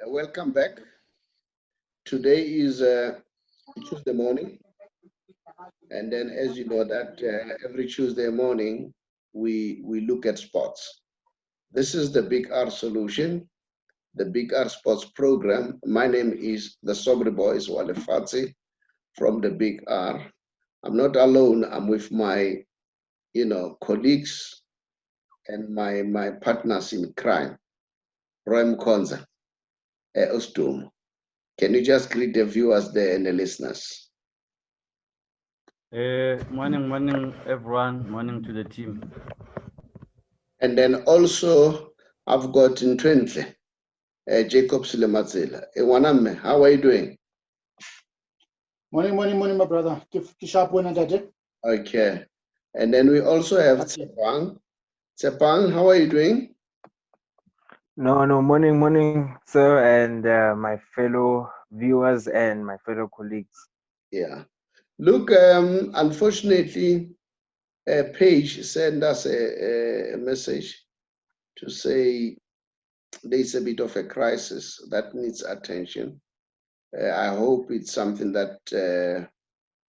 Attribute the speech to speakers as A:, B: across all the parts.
A: Welcome back. Today is Tuesday morning, and then as you know that every Tuesday morning we look at sports. This is the Big R Solution, the Big R Sports Program. My name is the Saubrey Boyz Walefatse from the Big R. I'm not alone. I'm with my colleagues and my partners in crime, Mkhonza and Can you just greet the viewers there and the listeners?
B: Morning, everyone. Morning to the team.
A: And then also, I've got in Twente, Jacob Selematsela. Waname, how are you doing?
C: Morning, my brother.
A: Okay. And then we also have Tshepang. Tshepang, how are you doing?
D: No, morning, sir, and my fellow viewers and my fellow colleagues.
A: Yeah. Look, unfortunately, Paige sent us a message to say there's a bit of a crisis that needs attention. I hope it's something that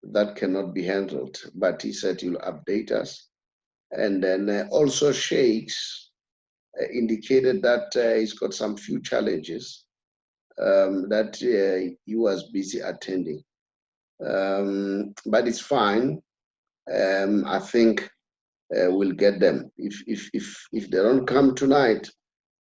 A: that cannot be handled, but he said he'll update us. And then also Shakes indicated that he's got some few challenges that he was busy attending. But it's fine. I think we'll get them. If they don't come tonight,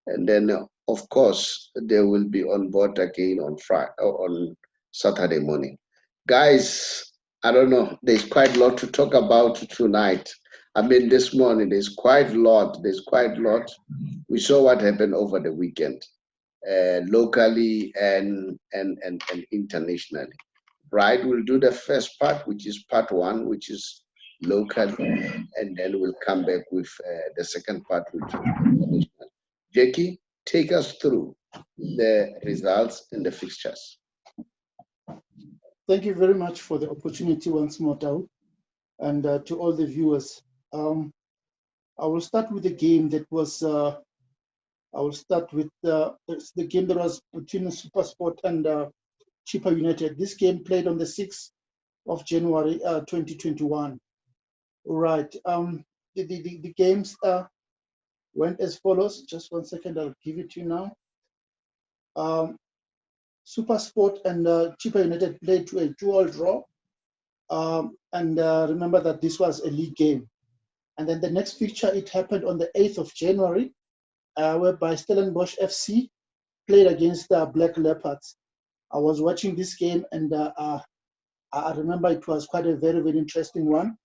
A: and then of course they will be on board again on Friday or on Saturday morning. Guys, I don't know. There's quite a lot to talk about tonight. I mean, this morning there's quite a lot. We saw what happened over the weekend, locally and internationally. Right? We'll do the first part, which is part one, which is locally, and then we'll come back with the second part, which is international. Jackie, take us through the results and the fixtures.
C: Thank you very much for the opportunity once more, Tao, and to all the viewers. I will start with the game that was. I will start with the game that was between SuperSport and Chippa United. This game played on the 6th of January 2021. Right. The games went as follows. Just 1 second, I'll give it to you now. SuperSport and Chippa United played to a 2-2 draw. And remember that this was a league game. And then the next fixture, it happened on the 8th of January, whereby Stellenbosch FC played against Black Leopards. I was watching this game, and I remember it was quite a very, very interesting one.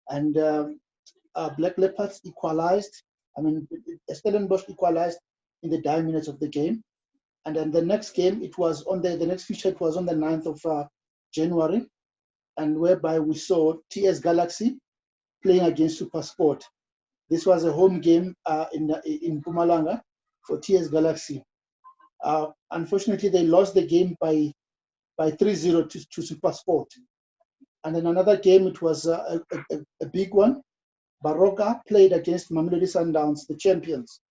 C: And Black Leopards equalized. I mean, Stellenbosch equalized in the dying minutes of the game. And then the next game, it was on the next feature, it was on the 9th of January, and whereby we saw TS Galaxy playing against SuperSport. This was a home game in Mpumalanga for TS Galaxy. Unfortunately, they lost the game by 3-0 to SuperSport. And then another game, it was a big one. Baroka played against Mamelodi Sundowns, the champions.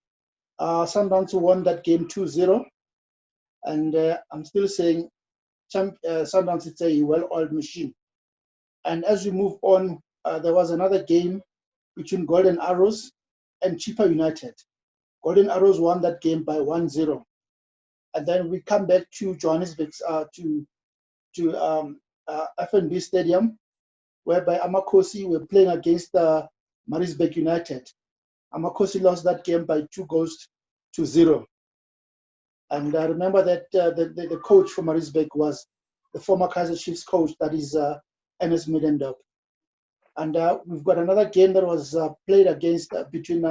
C: Sundowns won that game 2-0. And I'm still saying Sundowns is a well-oiled machine. And as we move on, there was another game between Golden Arrows and Chippa United. Golden Arrows won that game by 1-0. And then we come back to Johannesburg, to FNB Stadium, whereby Amakosi were playing against Maritzburg United. Amakosi lost that game by 2-0. And I remember that the coach for Maritzburg was the former Kaizer Chiefs coach, that is Ernest Middendorp. And we've got another game that was played against between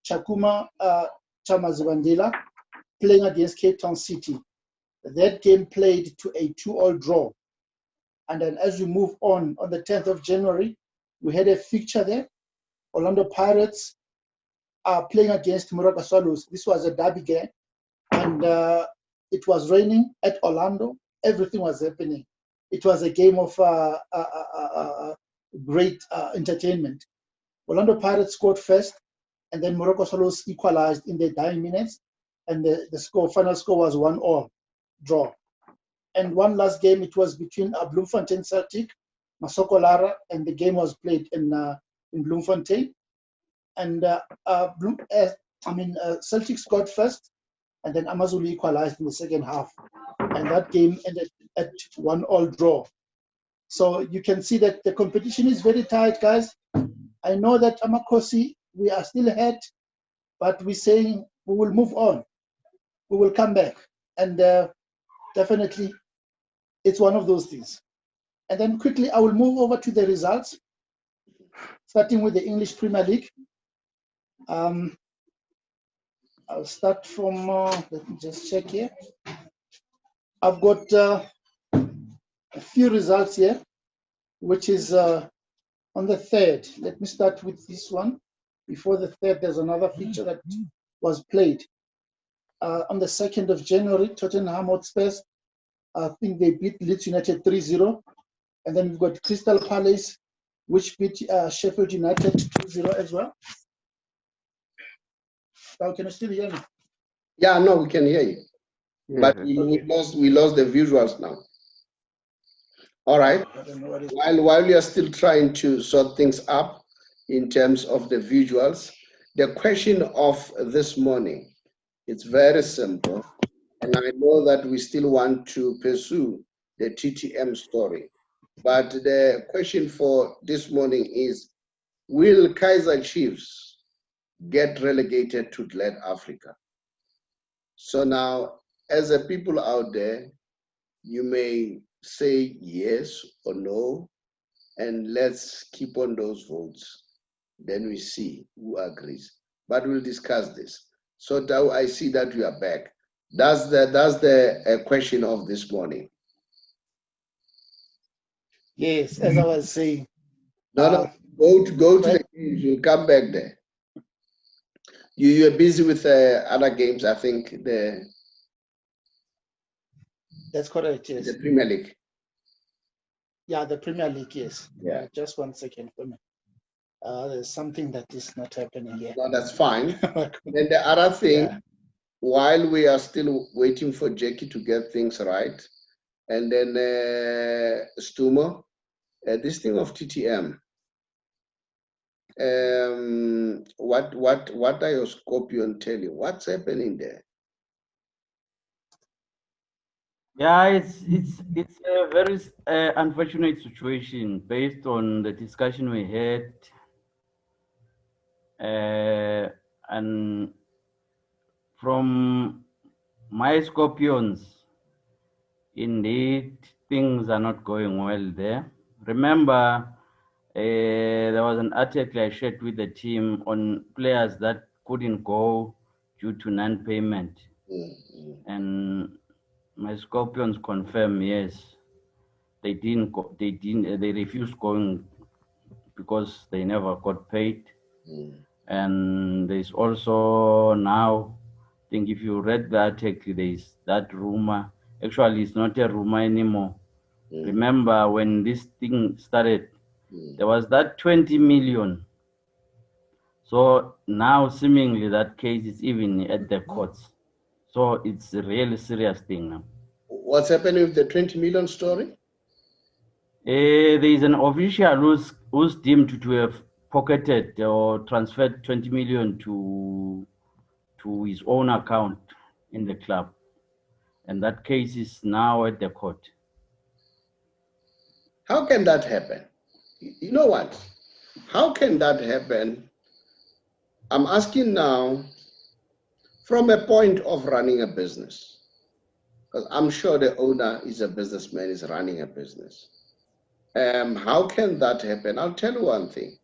C: Chakuma Chamazibandila playing against Cape Town City. That game played to a 2-2 draw. And then as we move on the 10th of January, we had a fixture there. Orlando Pirates are playing against Moroka Swallows. This was a derby game. And it was raining at Orlando. Everything was happening. It was a game of great entertainment. Orlando Pirates scored first, and then Morocco Swallows equalized in the dying minutes. and the final score was 1-1 draw. And one last game, it was between Bloemfontein Celtic, Masokolara, and the game was played in Bloemfontein. And Celtic scored first, and then Amazulu equalized in the second half. And that game ended at 1-1 draw. So you can see that the competition is very tight, guys. I know that Amakosi, we are still ahead, but we're saying we will move on. We will come back. And definitely, it's one of those things. And then quickly, I will move over to the results, starting with the English Premier League. I'll start from, let me just check here. I've got a few results here, which is on the 3rd. Let me start with this one. Before the 3rd, there's another feature that was played. On the 2nd of January, Tottenham Hotspur, I think they beat Leeds United 3-0. And then we've got Crystal Palace, which beat Sheffield United 2-0 as well. Now, can you still hear me?
A: Yeah, no, we can hear you.
D: Yes,
A: But
D: yes.
A: we lost the visuals now. All right.
C: I don't know what is
A: While we are still trying to sort things up in terms of the visuals, the question of this morning, it's very simple. And I know that we still want to pursue the TTM story. But the question for this morning is, will Kaizer Chiefs get relegated to GladAfrica? So now, as a people out there, you may say yes or no, and let's keep on those votes. Then we see who agrees. But we'll discuss this. So now I see that you are back. That's the question of this morning.
C: Yes, as I was saying.
A: No, go to the games. You'll come back there. You're busy with other games. I think
C: That's correct, yes.
A: the Premier League.
C: Yeah, the Premier League, yes.
A: Yeah.
C: Just 1 second for me. There's something that is not happening here.
A: No, that's fine. Then the other thing, while we are still waiting for Jackie to get things right, and then Stumo, this thing of TTM, what are your Scorpion telling you? What's happening there?
B: Yeah, it's a very unfortunate situation based on the discussion we had, and from my Scorpions, indeed things are not going well there. Remember, there was an article I shared with the team on players that couldn't go due to non-payment, and my Scorpions confirm yes, they didn't go, they refused going because they never got paid. And there's also now, I think if you read the article, there's that rumor. Actually, it's not a rumor anymore. Remember when this thing started, there was that 20 million. So now seemingly that case is even at the courts. So it's a really serious thing now.
A: What's happening with the 20 million story?
B: There is an official who's deemed to have pocketed or transferred 20 million to his own account in the club. And that case is now at the court.
A: How can that happen? You know what? How can that happen? I'm asking now from a point of running a business, because I'm sure the owner is a businessman, is running a business. How can that happen? I'll tell you one thing.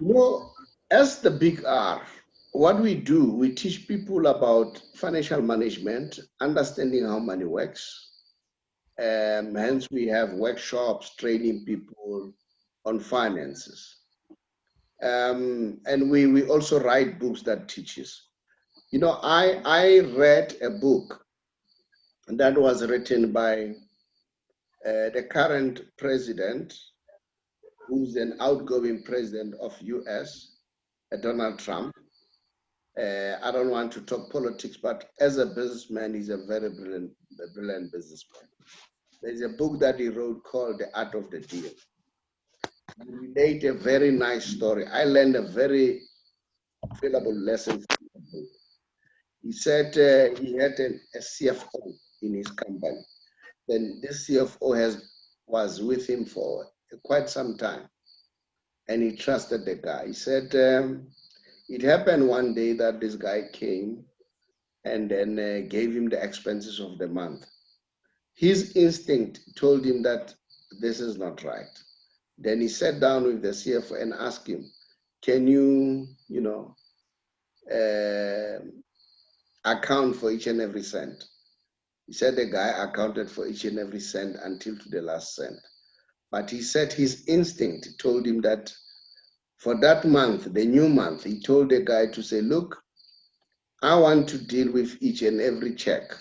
A: You know, as the big R, what we do, we teach people about financial management, understanding how money works. Hence, we have workshops training people on finances. And we also write books that teaches. You know, I read a book that was written by the current president, who's an outgoing president of US, Donald Trump. I don't want to talk politics, but as a businessman, he's a very brilliant businessman. There's a book that he wrote called The Art of the Deal. He related a very nice story. I learned a very valuable lesson from the book. He said he had a CFO in his company. Then this CFO was with him for quite some time, and he trusted the guy. He said it happened one day that this guy came and then gave him the expenses of the month. His instinct told him that this is not right. Then he sat down with the CFO and asked him, can you, account for each and every cent? He said the guy accounted for each and every cent until to the last cent. But he said his instinct told him that for that month, the new month, he told the guy to say, look, I want to deal with each and every check.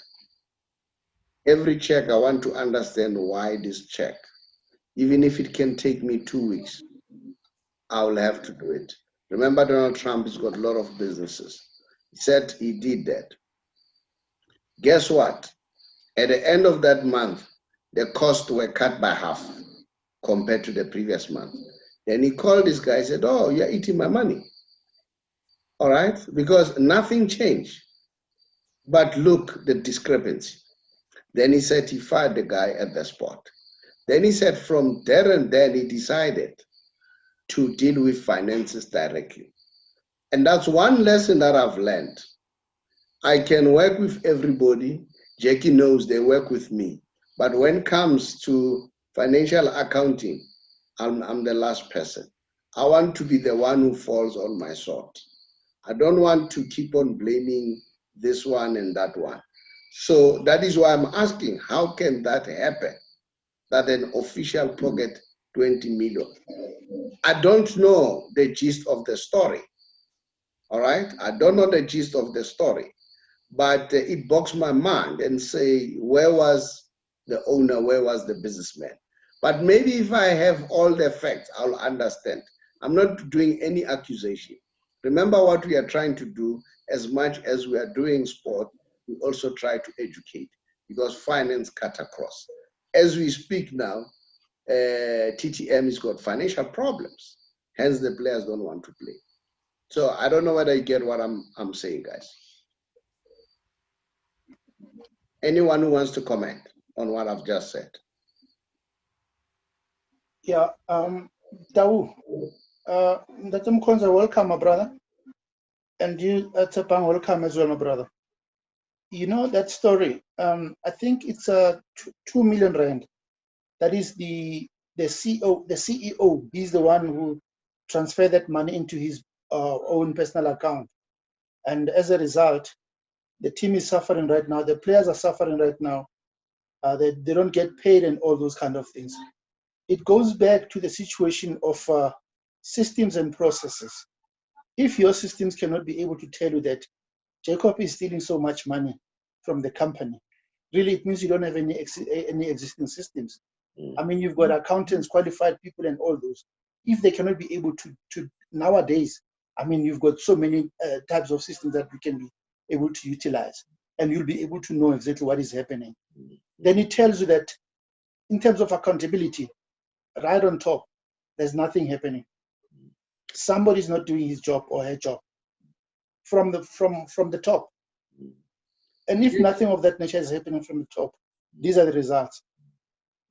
A: Every check, I want to understand why this check. Even if it can take me 2 weeks, I will have to do it. Remember, Donald Trump has got a lot of businesses. He said he did that. Guess what? At the end of that month, the costs were cut by half compared to the previous month. Then he called this guy and said, oh, you're eating my money. All right? Because nothing changed. But look, the discrepancy. Then he said he fired the guy at the spot. Then he said from there and then he decided to deal with finances directly. And that's one lesson that I've learned. I can work with everybody. Jackie knows they work with me. But when it comes to financial accounting, I'm the last person. I want to be the one who falls on my sword. I don't want to keep on blaming this one and that one. So that is why I'm asking, how can that happen? That an official pocket 20 million. I don't know the gist of the story. All right? I don't know the gist of the story. But it bogs my mind and say, where was the owner? Where was the businessman? But maybe if I have all the facts, I'll understand. I'm not doing any accusation. Remember what we are trying to do. As much as we are doing sport, we also try to educate, because finance cut across. As we speak now, TTM has got financial problems. Hence, the players don't want to play. So I don't know whether you get what I'm saying, guys. Anyone who wants to comment on what I've just said?
C: Yeah, Tau, Mkhonza, welcome, my brother. And you, Tshepang, welcome as well, my brother. You know that story, I think it's 2 million rand. That is the CEO, he's the one who transferred that money into his own personal account. And as a result, the team is suffering right now. The players are suffering right now. They don't get paid and all those kind of things. It goes back to the situation of systems and processes. If your systems cannot be able to tell you that Jacob is stealing so much money from the company, really it means you don't have any existing systems. I mean, you've got accountants, qualified people and all those. If they cannot be able to nowadays, I mean, you've got so many types of systems that we can be able to utilize, and you'll be able to know exactly what is happening. Then it tells you that in terms of accountability, right on top, there's nothing happening. Somebody's not doing his job or her job from the top. And if nothing of that nature is happening from the top, these are the results.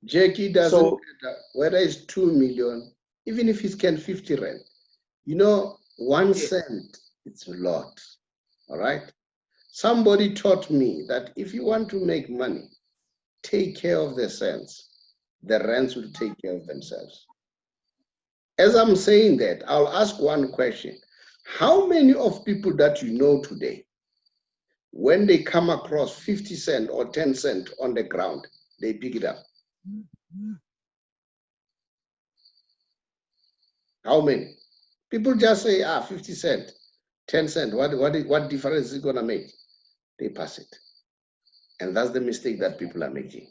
A: Jackie doesn't matter whether it's 2 million, even if it's 50 rand. You know, 1 cent, it's a lot. All right? Somebody taught me that if you want to make money, take care of the cents. The rents will take care of themselves. As I'm saying that, I'll ask one question. How many of people that you know today, when they come across 50 cent or 10 cent on the ground, they pick it up? How many? People just say, 50 cent, 10 cent, what difference is it gonna make? They pass it. And that's the mistake that people are making.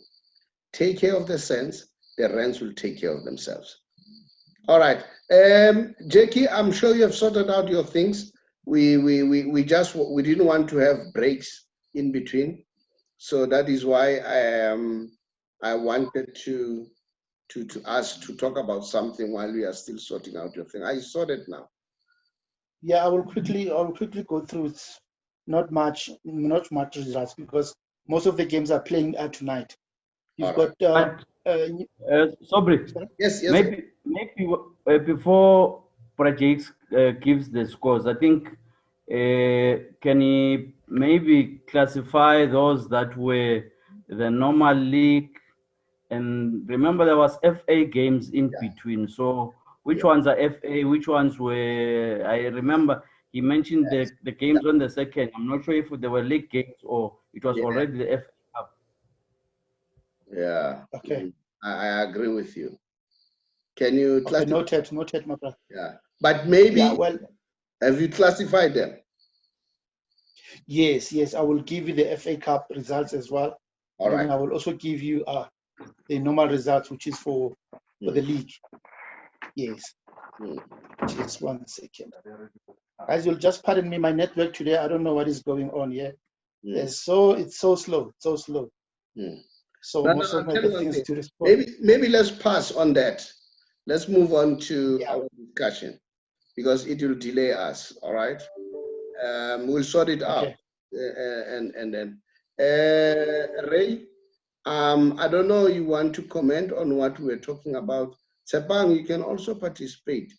A: Take care of the cents, the rents will take care of themselves. All right, Jackie, I'm sure you have sorted out your things. we didn't want to have breaks in between, so that is why I wanted to us to talk about something while we are still sorting out your thing. I sort it now.
C: Yeah, I will quickly go through. It's not much results because most of the games are playing tonight. You've
A: All
C: got
B: Saubrey,
C: sorry?
A: Yes,
B: maybe before Projects gives the scores, I think can he maybe classify those that were the normal league, and remember there was FA games in between. So which ones are FA? Which ones were? I remember he mentioned the games on the second. I'm not sure if they were league games or it was already the FA Cup.
A: Yeah.
C: Okay.
A: I agree with you. Can you classify?
C: Noted, my brother.
A: Yeah, but maybe
C: Yeah, well,
A: have you classified them?
C: yes, I will give you the FA Cup results as well.
A: All right.
C: And I will also give you the normal results, which is for the league. Yes. Just 1 second. Guys, you'll just pardon me, my network today, I don't know what is going on here. It's so slow. So
A: No,
C: most of
A: I'll tell you
C: the
A: one
C: things
A: thing.
C: to respond.
A: Maybe let's pass on that. Let's move on to our discussion because it will delay us. All right. We'll sort it out. And then Ray, I don't know, you want to comment on what we're talking about. Tshepang, you can also participate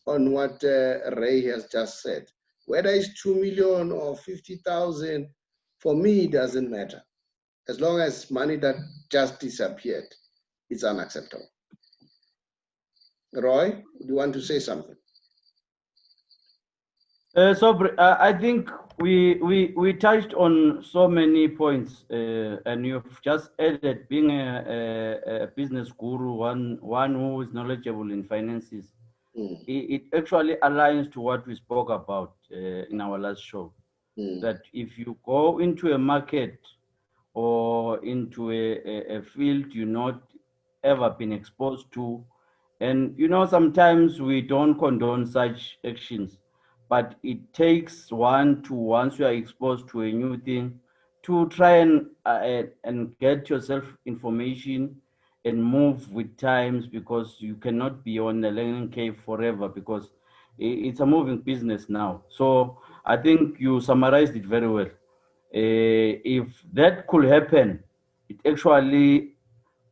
A: on what Ray has just said. Whether it's 2 million or 50,000, for me, it doesn't matter. As long as money that just disappeared, it's unacceptable. Roy, do you want to say something?
B: So I think we touched on so many points, and you've just added being a business guru, one who is knowledgeable in finances. It actually aligns to what we spoke about in our last show. That if you go into a market or into a field you've not ever been exposed to, and sometimes we don't condone such actions, but it takes once you are exposed to a new thing, to try and get yourself information and move with times, because you cannot be on the learning curve forever, because it's a moving business now. So I think you summarized it very well. If that could happen, it actually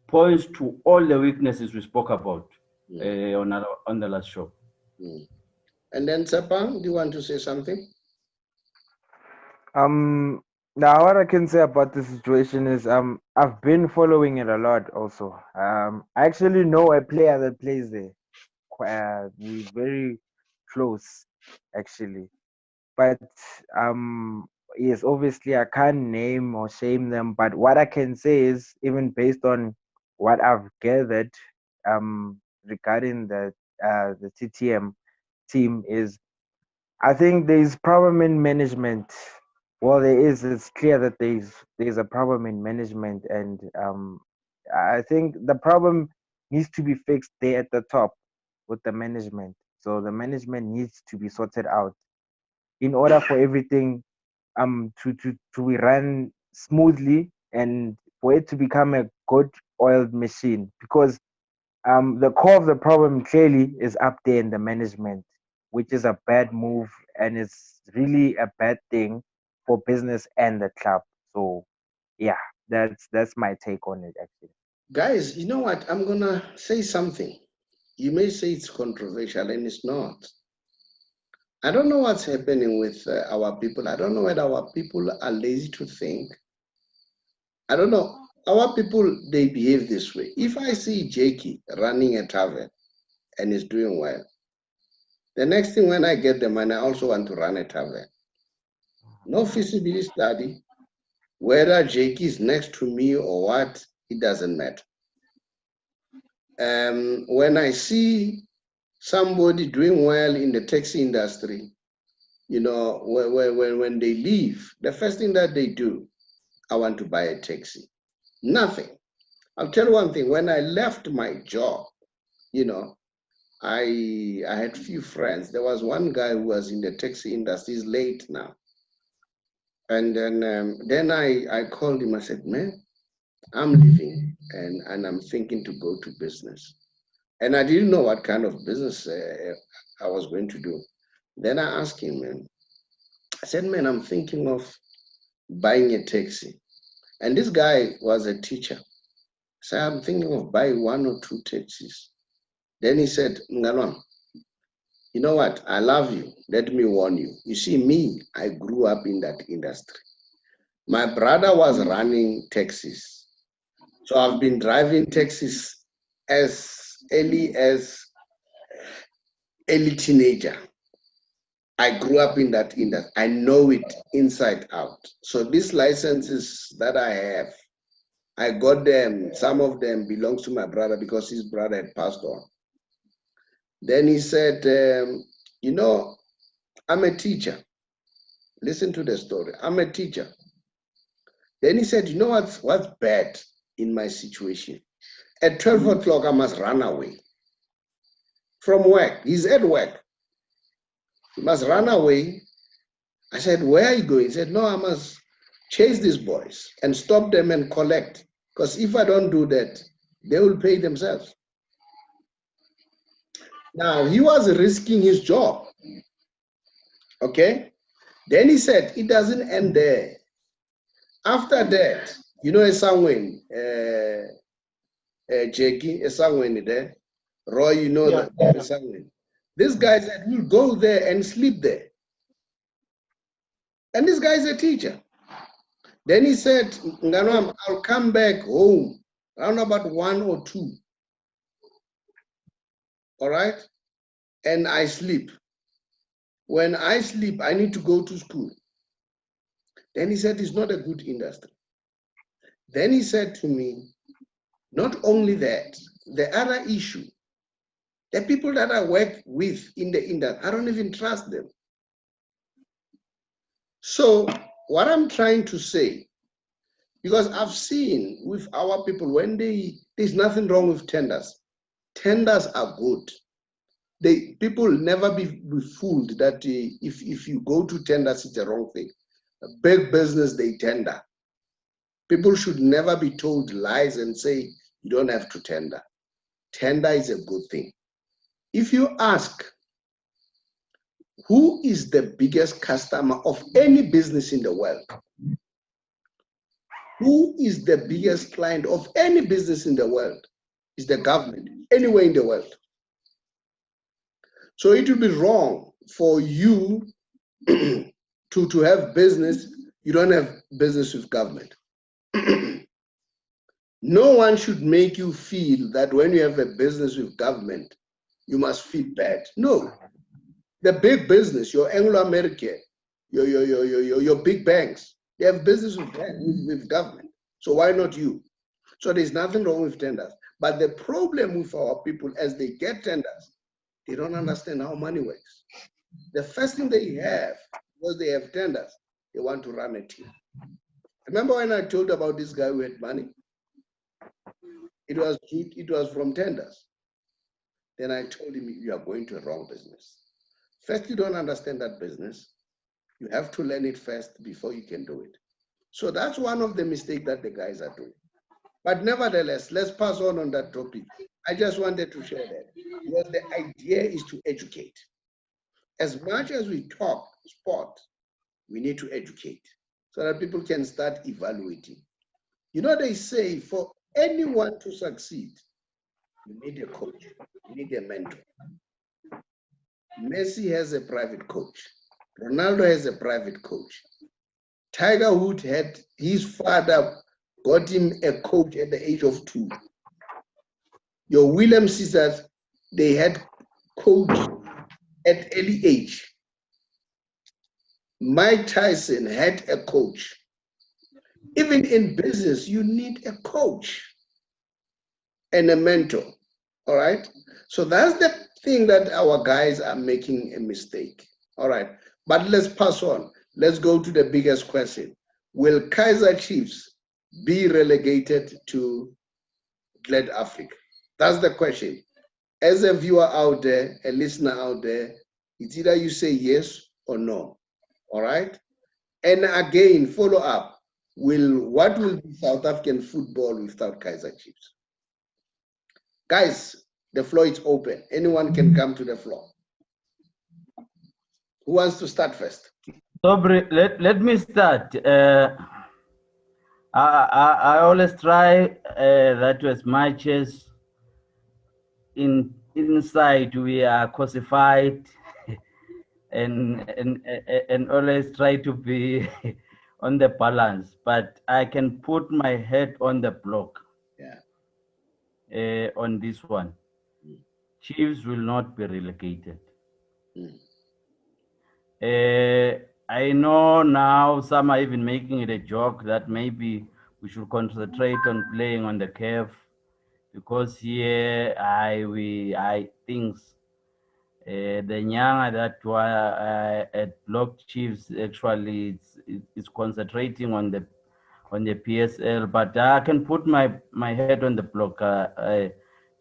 B: points to all the weaknesses we spoke about on the last show.
A: And then Tshepang, do you want to say something?
D: Now what I can say about the situation is I've been following it a lot also. I actually know a player that plays there. We're very close actually. But yes, obviously I can't name or shame them, but what I can say is, even based on what I've gathered regarding the TTM team, is I think there's problem in management. Well, it's clear that there's a problem in management, and I think the problem needs to be fixed there at the top with the management. So the management needs to be sorted out in order for everything to be run smoothly and for it to become a good oiled machine, because the core of the problem clearly is up there in the management, which is a bad move, and it's really a bad thing for business and the club. So yeah, that's my take on it actually.
A: Guys, you know what? I'm gonna say something. You may say it's controversial, and it's not. I don't know what's happening with our people. I don't know whether our people are lazy to think. I don't know. Our people, they behave this way. If I see Jakey running a tavern and is doing well, the next thing when I get the money, I also want to run a tavern. No feasibility study, whether Jakey is next to me or what, it doesn't matter. When I see somebody doing well in the taxi industry, when they leave, the first thing that they do, I want to buy a taxi. Nothing. I'll tell you one thing, when I left my job, I had few friends. There was one guy who was in the taxi industry. He's late now. And then I called him. I said, man, I'm leaving and I'm thinking to go to business. And I didn't know what kind of business I was going to do. Then I asked him, man, I said, man, I'm thinking of buying a taxi. And this guy was a teacher. So I'm thinking of buying 1 or 2 taxis. Then he said, Ngalwam, you know what? I love you. Let me warn you. You see, me, I grew up in that industry. My brother was running taxis. So I've been driving taxis as early teenager. I grew up in that industry. I know it inside out. So these licenses that I have, I got them. Some of them belongs to my brother because his brother had passed on. Then he said, you know, I'm a teacher. Listen to the story. I'm a teacher. Then he said, you know what's bad in my situation? At 12 o'clock, I must run away from work. He's at work. He must run away. I said, where are you going? He said, no, I must chase these boys and stop them and collect. Because if I don't do that, they will pay themselves. Now, he was risking his job. Okay? Then he said, it doesn't end there. After that, you know, Esangweni, Jackie, Esangweni there. Roy, you know that Esangweni. This guy said, we'll go there and sleep there. And this guy is a teacher. Then he said, Nganwam, I'll come back home around about 1 or 2. All right? And I sleep. When I sleep, I need to go to school. Then he said, it's not a good industry. Then he said to me, not only that, the other issue, the people that I work with in the industry, I don't even trust them. So what I'm trying to say, because I've seen with our people, when there's nothing wrong with tenders. Tenders are good. People never be fooled that if you go to tenders, it's the wrong thing. A big business, they tender. People should never be told lies and say, you don't have to tender. Tender is a good thing. If you ask, who is the biggest customer of any business in the world? Who is the biggest client of any business in the world? Is the government, anywhere in the world. So it would be wrong for you to have business, you don't have business with government. No one should make you feel that when you have a business with government, you must feel bad. No. The big business, your Anglo-American, your big banks, they have business with government. So why not you? So there's nothing wrong with tenders. But the problem with our people, as they get tenders, they don't understand how money works. The first thing they have, because they have tenders, they want to run a team. Remember when I told about this guy who had money? It was from tenders. Then I told him, you are going to a wrong business. First, you don't understand that business. You have to learn it first before you can do it. So that's one of the mistakes that the guys are doing. But nevertheless, let's pass on that topic. I just wanted to share that because the idea is to educate. As much as we talk sport, we need to educate so that people can start evaluating. You know, they say for anyone to succeed, you need a coach, you need a mentor. Messi has a private coach. Ronaldo has a private coach. Tiger Woods had his father got him a coach at the age of 2. Your William Caesars, they had coach at early age. Mike Tyson had a coach. Even in business, you need a coach and a mentor. All right. So that's the thing that our guys are making a mistake. All right. But let's pass on. Let's go to the biggest question. Will Kaizer Chiefs be relegated to GladAfrica? That's the question. as a viewer out there, a listener out there, it's either you say yes or no. All right? And again, follow up. What will be South African football without Kaizer Chiefs? Guys, the floor is open. Anyone can come to the floor. Who wants to start first?
B: Saubrey, let me start. I always try that as much as inside we are cosified and always try to be on the balance, but I can put my head on the block.
A: Yeah.
B: On this one. Chiefs will not be relegated. I know now some are even making it a joke that maybe we should concentrate on playing on the curve, because here things the Nyanga that were at Block Chiefs actually it's concentrating on the PSL, but I can put my head on the block.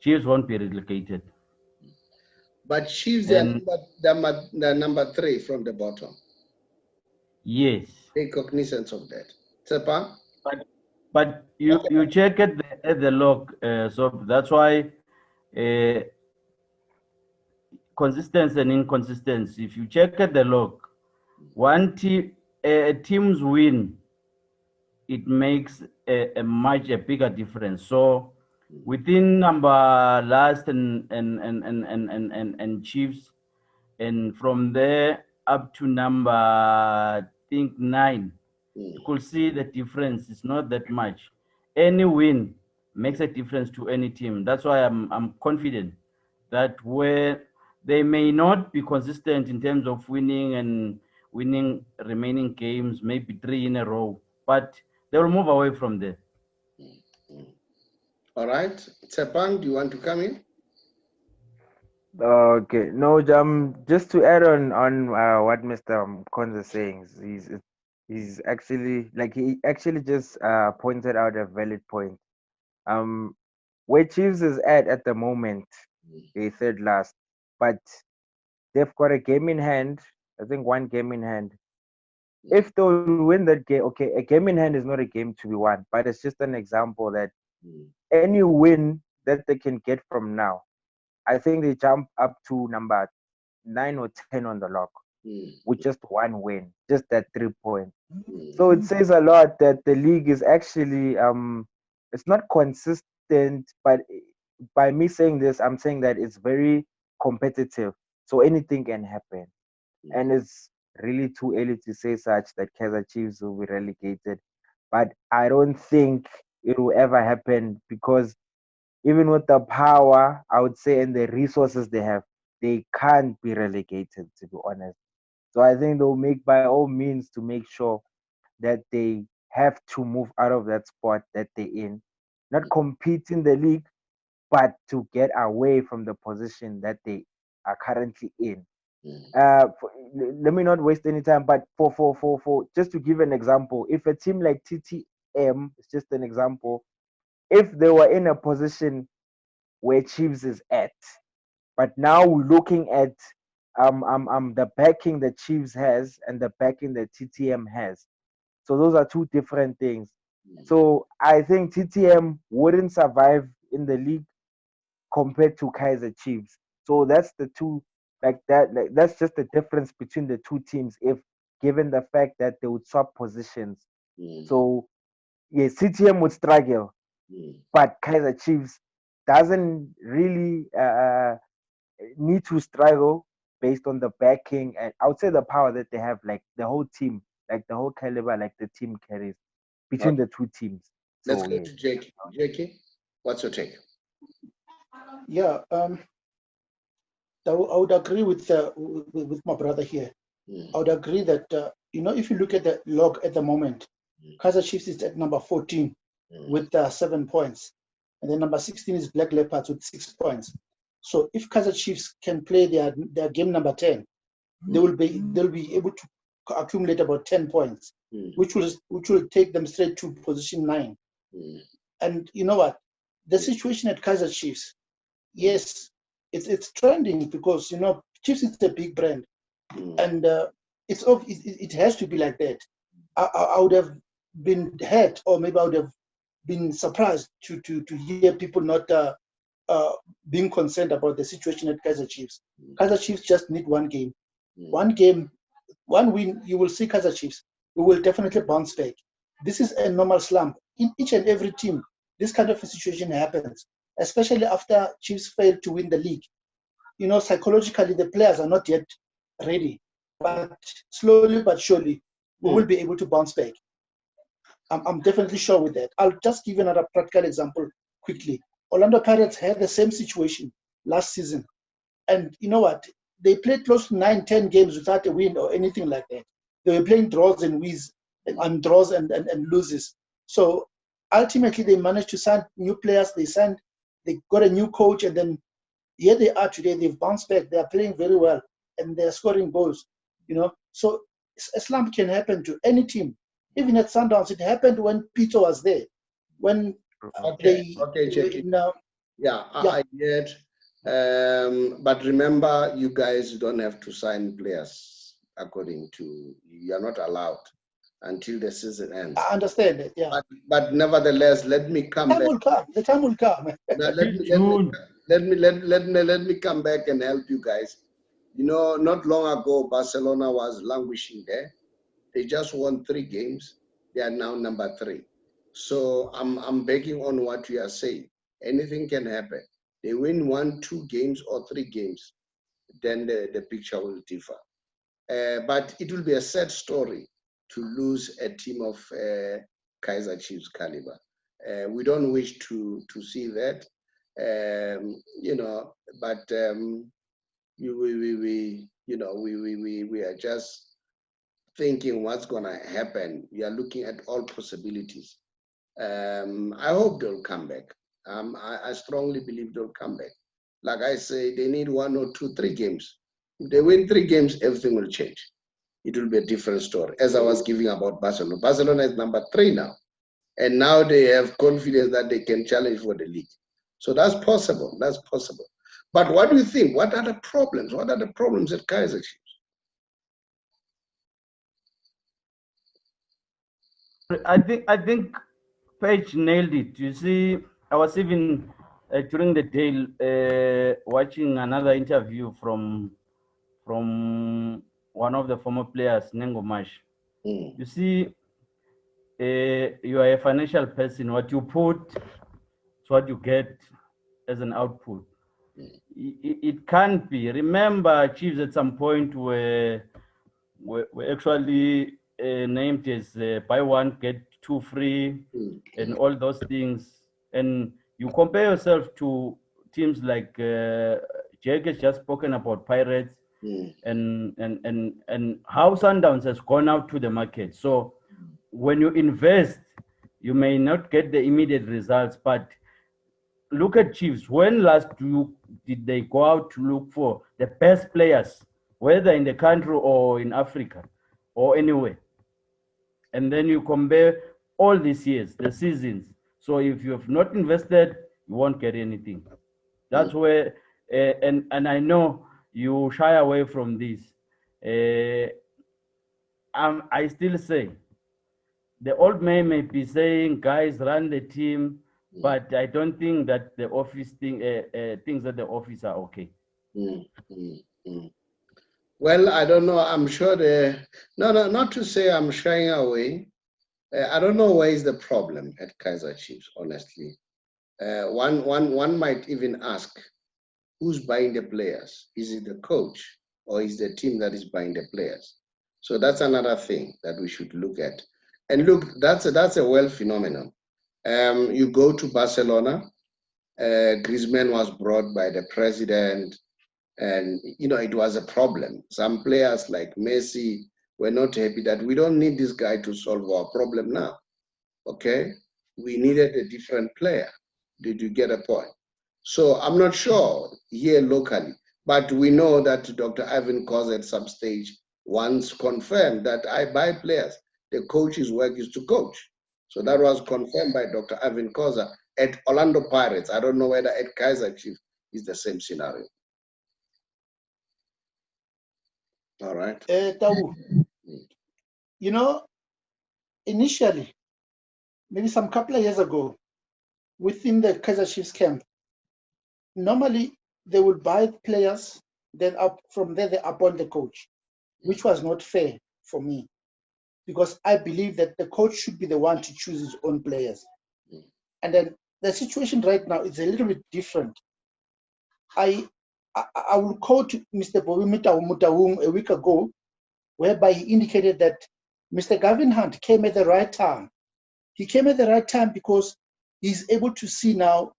B: Chiefs won't be relegated.
A: But Chiefs are number 3 from the bottom.
B: Yes.
A: Take cognizance of that. Tshepang?
B: But you check at the log, so that's why consistency and inconsistency. If you check at the log, one team's win, it makes a much bigger difference. So within number last and Chiefs, and from there up to number I think 9, you could see the difference. It's not that much. Any win makes a difference to any team. That's why I'm confident that where they may not be consistent in terms of winning remaining games, maybe 3 in a row, but they will move away from there.
A: All right. Tshepang, do you want to come in?
D: Okay, no, just to add on what Mr. Mkhonza is saying, he's actually he actually just pointed out a valid point. Where Chiefs is at the moment, they third last, but they've got a game in hand. I think one game in hand. If they'll win that game, okay, a game in hand is not a game to be won, but it's just an example that any win that they can get from now, I think they jump up to number 9 or 10 on the log with just one win, just that 3 points. So it says a lot that the league is actually it's not consistent, but by me saying this, I'm saying that it's very competitive. So anything can happen. And it's really too early to say such that Kaizer Chiefs will be relegated. But I don't think it will ever happen, because even with the power, I would say, and the resources they have, they can't be relegated, to be honest. So I think they'll make by all means to make sure that they have to move out of that spot that they're in, not compete in the league, but to get away from the position that they are currently in. Let me not waste any time, but for just to give an example, if a team like TTM, it's just an example, if they were in a position where Chiefs is at, but now we're looking at the backing that Chiefs has and the backing that TTM has. So those are two different things. So I think TTM wouldn't survive in the league compared to Kaizer Chiefs. So that's the two, that's just the difference between the two teams, if given the fact that they would swap positions. So yes, TTM would struggle, but Kaizer Chiefs doesn't really need to struggle based on the backing and I would say the power that they have, like the whole team, like the whole caliber, like the team carries between the two teams. So,
A: let's go to Jackie. Jackie, what's your take?
C: Yeah, I would agree with my brother here. I would agree that if you look at the log at the moment, Kaizer Chiefs is at number 14 with 7 points, and then number 16 is Black Leopards with 6 points. So if Kaizer Chiefs can play their game number 10, they'll be able to accumulate about 10 points, which will take them straight to position 9. And you know what? The situation at Kaizer Chiefs, yes, it's trending because Chiefs is a big brand, and it has to be like that. I would have been hurt, or maybe I would have been surprised to hear people not being concerned about the situation at Kaizer Chiefs. Kaizer Chiefs just need one game. One game, one win, you will see Kaizer Chiefs. We will definitely bounce back. This is a normal slump. In each and every team, this kind of a situation happens, especially after Chiefs failed to win the league. Psychologically, the players are not yet ready. But slowly but surely, we will be able to bounce back. I'm definitely sure with that. I'll just give you another practical example quickly. Orlando Pirates had the same situation last season. And you know what? They played close to 9-10 games without a win or anything like that. They were playing draws and wins, and draws and loses. So ultimately, they managed to sign new players. They got a new coach, and then here they are today. They've bounced back. They are playing very well, and they're scoring goals. So a slump can happen to any team. Even at Sundowns, it happened when Peter was there. When
A: Jackie. I get. But remember, you guys don't have to sign players according to. You are not allowed until the season ends.
C: I understand that. Yeah.
A: But nevertheless, let me come back.
C: The time will come.
A: Let me come back and help you guys. Not long ago, Barcelona was languishing there. They just won 3 games. They are now number 3. So I'm begging on what you are saying. Anything can happen. They win 1, 2 games or 3 games, then the picture will differ. But it will be a sad story to lose a team of Kaizer Chiefs caliber. We don't wish to see that, but we are just thinking what's going to happen. We are looking at all possibilities. I hope they'll come back. I strongly believe they'll come back. Like I say, they need 1 or 2, 3 games. If they win 3 games, everything will change. It will be a different story. As I was giving about Barcelona. Barcelona is number 3 now. And now they have confidence that they can challenge for the league. So that's possible. That's possible. But what do you think? What are the problems? What are the problems at Kaizer Chiefs?
B: I think Paige nailed it. You see, I was even during the day watching another interview from one of the former players, Nengo Mash. You see, you are a financial person. What you put is what you get as an output. It can't be. Remember, Chiefs at some point were actually named as buy 1 get 2 free, and all those things. And you compare yourself to teams like Jake has just spoken about Pirates, and how Sundowns has gone out to the market. So when you invest, you may not get the immediate results, but look at Chiefs. When last did they go out to look for the best players, whether in the country or in Africa or anywhere? And then you compare all these years, the seasons. So if you have not invested, you won't get anything. That's where, and I know you shy away from this. I still say, the old man may be saying, guys, run the team, but I don't think that the office things at the office are okay.
A: Well, I don't know. I'm sure no, not to say I'm shying away. I don't know where is the problem at Kaizer Chiefs, honestly. One might even ask, who's buying the players? Is it the coach or is the team that is buying the players? So that's another thing that we should look at. And look, that's a world phenomenon. You go to Barcelona, Griezmann was brought by the president, and it was a problem. Some players like Messi were not happy that we don't need this guy to solve our problem now. Okay, we needed a different player. Did you get a point? So I'm not sure here locally, but we know that Dr. Ivan Kaizer at some stage once confirmed that I buy players. The coach's work is to coach. So that was confirmed by Dr. Ivan Kaizer at Orlando Pirates. I don't know whether at Kaizer Chiefs is the same scenario. All right.
C: Tau, you know, initially, maybe some couple of years ago, within the Kaizer Chiefs camp, normally they would buy players, then up from there they appoint the coach, which was not fair for me, because I believe that the coach should be the one to choose his own players. And then the situation right now is a little bit different. I will quote Mr. Bobby Mutawung a week ago, whereby he indicated that Mr. Gavin Hunt came at the right time. He came at the right time because he's able to see now,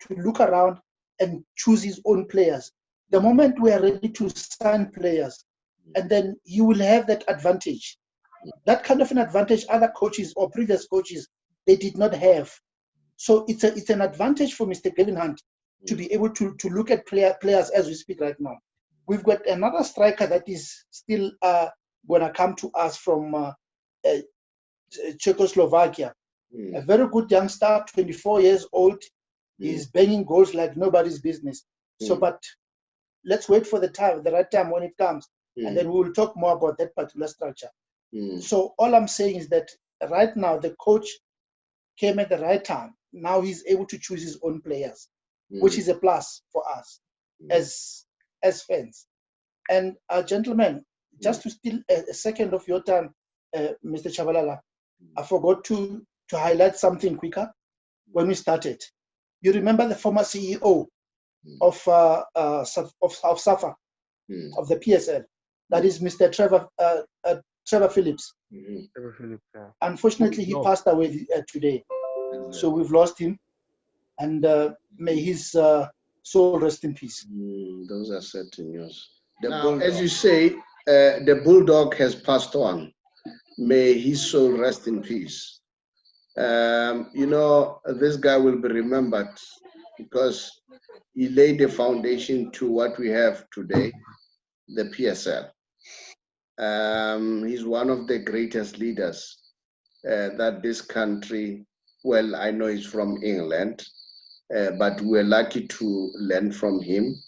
C: to look around and choose his own players. The moment we are ready to sign players, and then you will have that advantage. That kind of an advantage other coaches or previous coaches, they did not have. So it's an advantage for Mr. Gavin Hunt to be able to look at players as we speak right now. We've got another striker that is still going to come to us from Czechoslovakia. A very good youngster, 24 years old. He's banging goals like nobody's business. So, but let's wait for the right time when it comes, and then we will talk more about that particular structure. So all I'm saying is that right now the coach came at the right time. Now he's able to choose his own players, which is a plus for us as fans. And gentlemen, just to steal a second of your time, Mr. Chabalala, I forgot to highlight something quicker when we started. You remember the former CEO of SAFA, of the PSL, that is Mr. Trevor Phillips.
D: Trevor Phillips, yeah.
C: Unfortunately, he passed away today. So we've lost him, and may his soul rest in peace.
A: Those are certain news. Now, as you say, the Bulldog has passed on. May his soul rest in peace. You know, this guy will be remembered because he laid the foundation to what we have today, the PSL. He's one of the greatest leaders that this country, well, I know he's from England, but we're lucky to learn from him,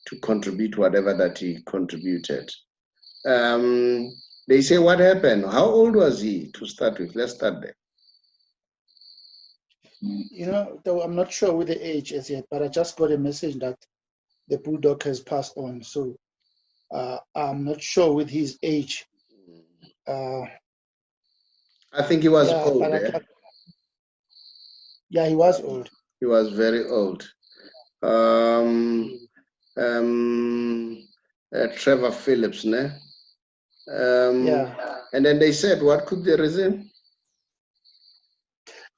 A: to contribute whatever that he contributed. They say, what happened? How old was he to start with? Let's start there.
C: You know, though I'm not sure with the age as yet, but I just got a message that the Bulldog has passed on. So I'm not sure with his age.
A: I think he was old.
C: Yeah, he was old.
A: He was very old. Trevor Phillips, ne?
C: Yeah.
A: And then they said, what could the reason?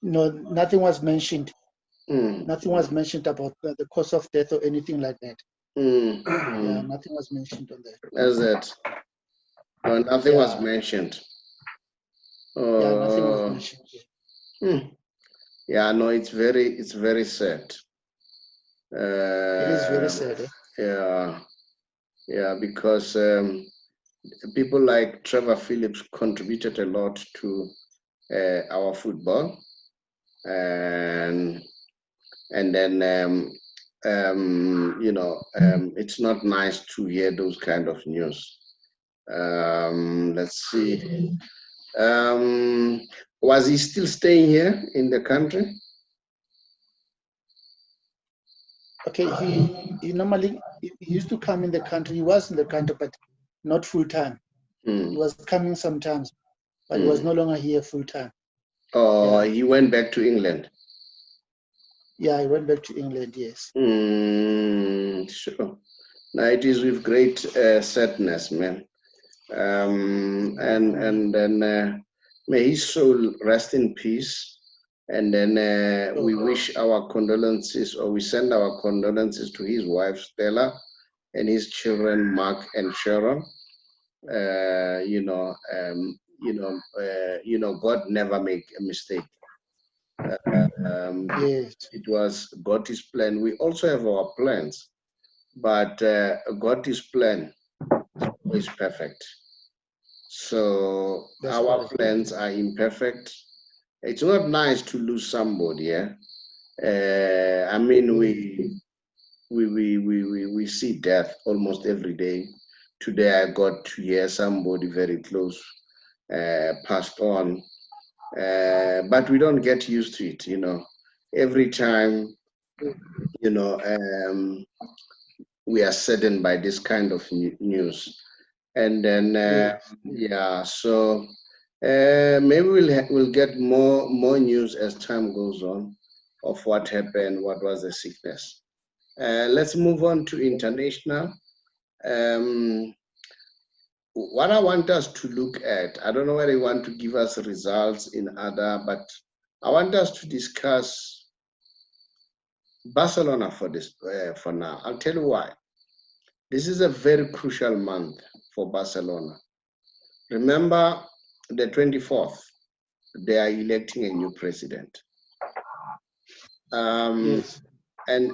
C: No, nothing was mentioned. Nothing was mentioned about the cause of death or anything like that. Yeah, nothing was mentioned on that.
A: That's it. No, nothing was mentioned.
C: Yeah, nothing was mentioned.
A: Yeah, no, it's very sad.
C: It is very sad.
A: Yeah, because people like Trevor Phillips contributed a lot to our football, and then you know, it's not nice to hear those kind of news. Let's see. Was he still staying here in the country?
C: Okay, he normally he used to come in the country. He was in the country, but not full time. He was coming sometimes, but he was no longer here full time.
A: Oh, yeah. He went back to England.
C: Yeah, he went back to England. Yes.
A: Sure. Now it is with great sadness, man. And then may his soul rest in peace. And then we wish our condolences, or we send our condolences to his wife Stella and his children Mark and Sharon. You know, God never make a mistake.
C: Yes.
A: It was God's plan. We also have our plans, but God's plan is perfect. So our plans are imperfect. It's not nice to lose somebody. Yeah, I mean we see death almost every day. today I got to hear somebody very close passed on, but we don't get used to it, you know. Every time, you know, we are saddened by this kind of news, and then yeah, so maybe we'll get more news as time goes on of what happened, what was the sickness. Let's move on to international. What I want us to look at, I don't know whether you want to give us results in other, but I want us to discuss Barcelona for this for now. I'll tell you why. This is a very crucial month for Barcelona. Remember, the 24th, they are electing a new president.
C: Yes.
A: And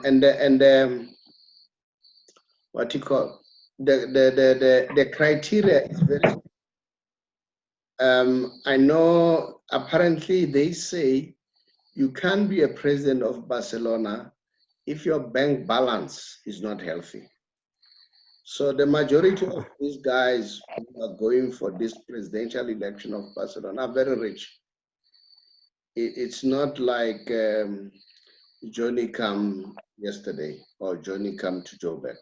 A: what you call the criteria is very. I know apparently they say you can't be a president of Barcelona if your bank balance is not healthy. So the majority of these guys who are going for this presidential election of Barcelona are very rich. It's not like Johnny come yesterday or Johnny come to Joburg.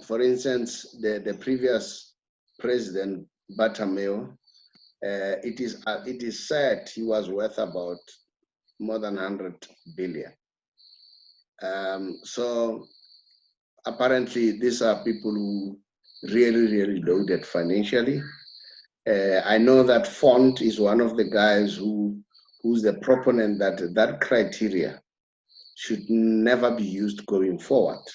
A: For instance, the previous president, Bartomeu, it is said he was worth about more than 100 billion. So apparently these are people who really loaded financially. I know that Font is one of the guys who's the proponent that criteria should never be used going forward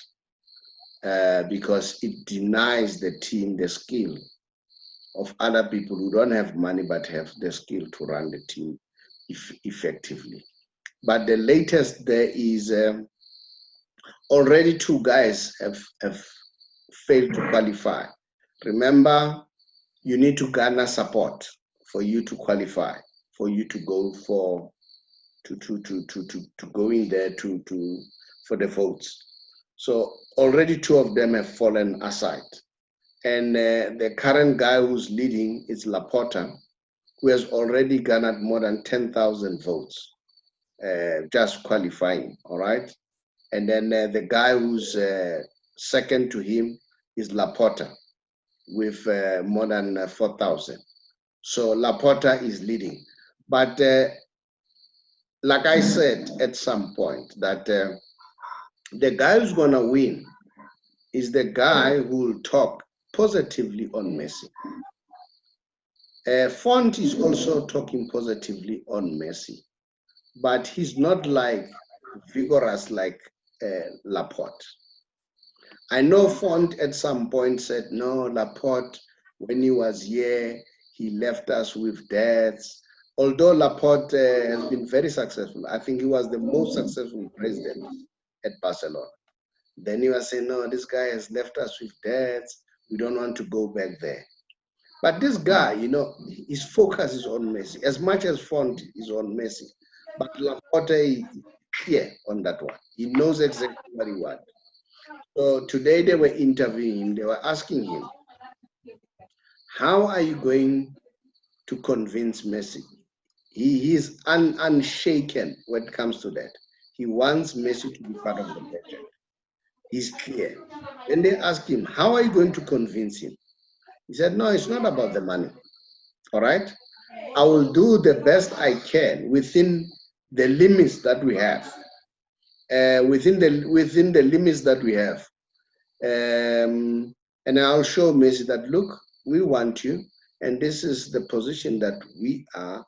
A: because it denies the team the skill of other people who don't have money but have the skill to run the team effectively. But the latest there is already two guys have failed to qualify. Remember, you need to garner support for you to qualify, for you to go to go in there for the votes. So already two of them have fallen aside. And the current guy who's leading is Laporta, who has already garnered more than 10,000 votes, just qualifying, all right? And then the guy who's second to him is Laporta with more than 4,000. So Laporta is leading. But like I said at some point, that the guy who's going to win is the guy who will talk positively on Messi. Font is also talking positively on Messi, but he's not like vigorous like Laporte. I know Font at some point said, no, Laporte, when he was here, he left us with debts. Although Laporte has been very successful, I think he was the most successful president at Barcelona. Then he was saying, no, this guy has left us with debts. We don't want to go back there. But this guy, you know, his focus is on Messi, as much as Font is on Messi. But Laporte is clear on that one. He knows exactly what he wants. So today they were interviewing him. They were asking him, how are you going to convince Messi? He is unshaken when it comes to that. He wants Messi to be part of the project. He's clear. When they asked him, how are you going to convince him? He said, no, it's not about the money. All right? I will do the best I can within the limits that we have. Within the limits that we have. And I'll show Messi that, look, we want you, and this is the position that we are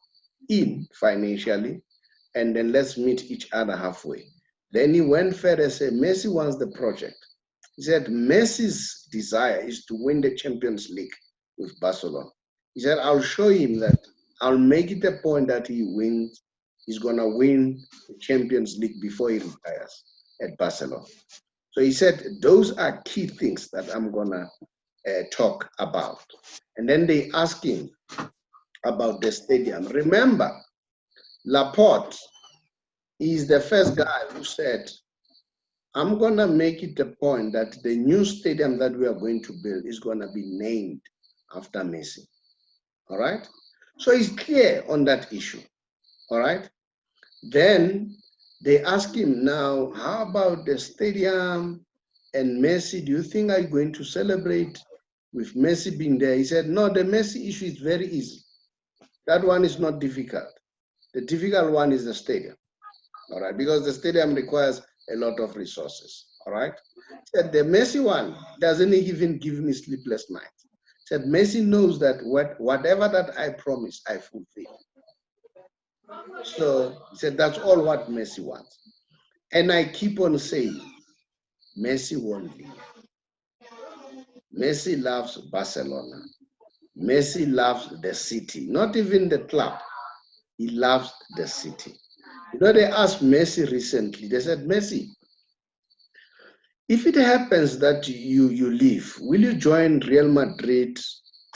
A: in financially, and then let's meet each other halfway. Then he went further and said, Messi wants the project. He said, Messi's desire is to win the Champions League with Barcelona. He said, I'll show him that I'll make it a point that he wins. He's going to win the Champions League before he retires at Barcelona. So he said, those are key things that I'm going to talk about. And then they asked him about the stadium. Remember, Laporte is the first guy who said, I'm going to make it a point that the new stadium that we are going to build is going to be named after Messi. All right? So he's clear on that issue. All right? Then they ask him now, how about the stadium and Messi? Do you think I'm going to celebrate with Messi being there? He said, no, the Messi issue is very easy. That one is not difficult. The difficult one is the stadium. All right, because the stadium requires a lot of resources. All right. Said the Messi one doesn't even give me sleepless nights. Said Messi knows that whatever that I promise, I fulfill. So he said that's all what Messi wants. And I keep on saying, Messi won't leave. Messi loves Barcelona. Messi loves the city, not even the club. He loves the city. You know, they asked Messi recently, they said, Messi, if it happens that you leave, will you join Real Madrid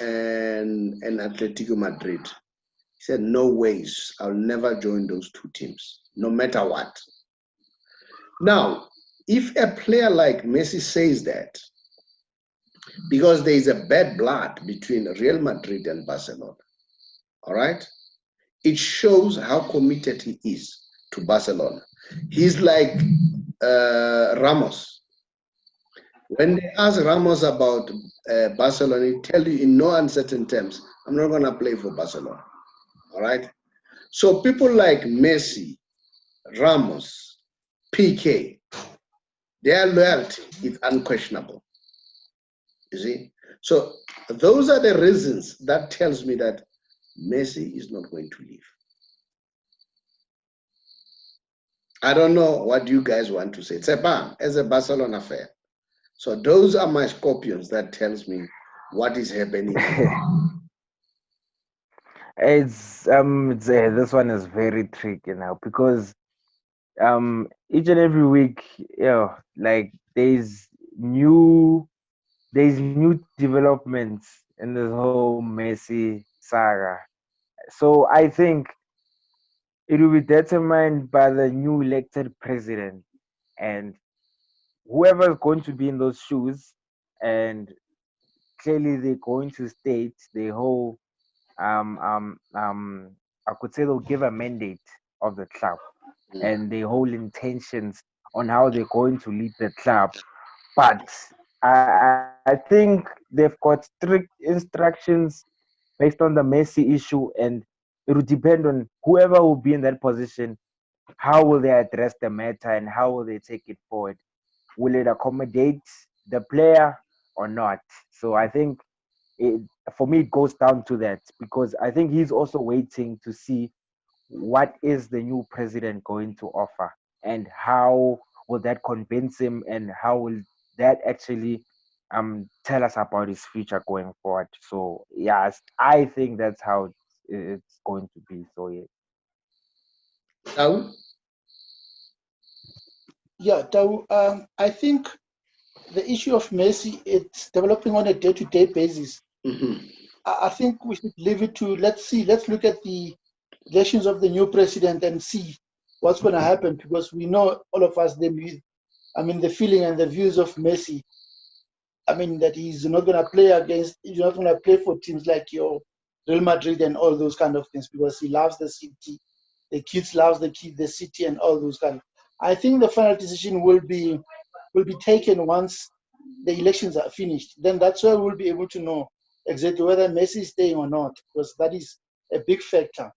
A: and Atletico Madrid? He said, no ways. I'll never join those two teams, no matter what. Now, if a player like Messi says that, because there is a bad blood between Real Madrid and Barcelona, all right? It shows how committed he is to Barcelona. He's like Ramos. When they ask Ramos about Barcelona, he tell you in no uncertain terms, I'm not going to play for Barcelona. All right? So people like Messi, Ramos, PK, their loyalty is unquestionable. You see? So those are the reasons that tells me that Messi is not going to leave. I don't know what you guys want to say. It's a Barcelona fan. So those are my scorpions that tells me what is happening.
D: It's this one is very tricky now because each and every week, like new developments in this whole Messi saga. So I think it will be determined by the new elected president and whoever is going to be in those shoes, and clearly they're going to state the whole I could say they'll give a mandate of the club and the whole intentions on how they're going to lead the club. But I think they've got strict instructions based on the Messi issue, and it will depend on whoever will be in that position. How will they address the matter and how will they take it forward? Will it accommodate the player or not? So I think it, for me, it goes down to that because I think he's also waiting to see what is the new president going to offer and how will that convince him and how will that actually tell us about his future going forward. So yes, I think that's how it's going to be. So yeah.
C: Yeah, I think the issue of Messi, it's developing on a day-to-day basis.
A: Mm-hmm.
C: I think we should leave it to, let's look at the elections of the new president and see what's going to happen, because we know, all of us, the feeling and the views of Messi. I mean, that he's not going to he's not going to play for teams like your Real Madrid and all those kind of things, because he loves the city. The kids loves the city and all those kind. I think the final decision will be taken once the elections are finished. Then that's where we'll be able to know exactly whether Messi is staying or not, because that is a big factor.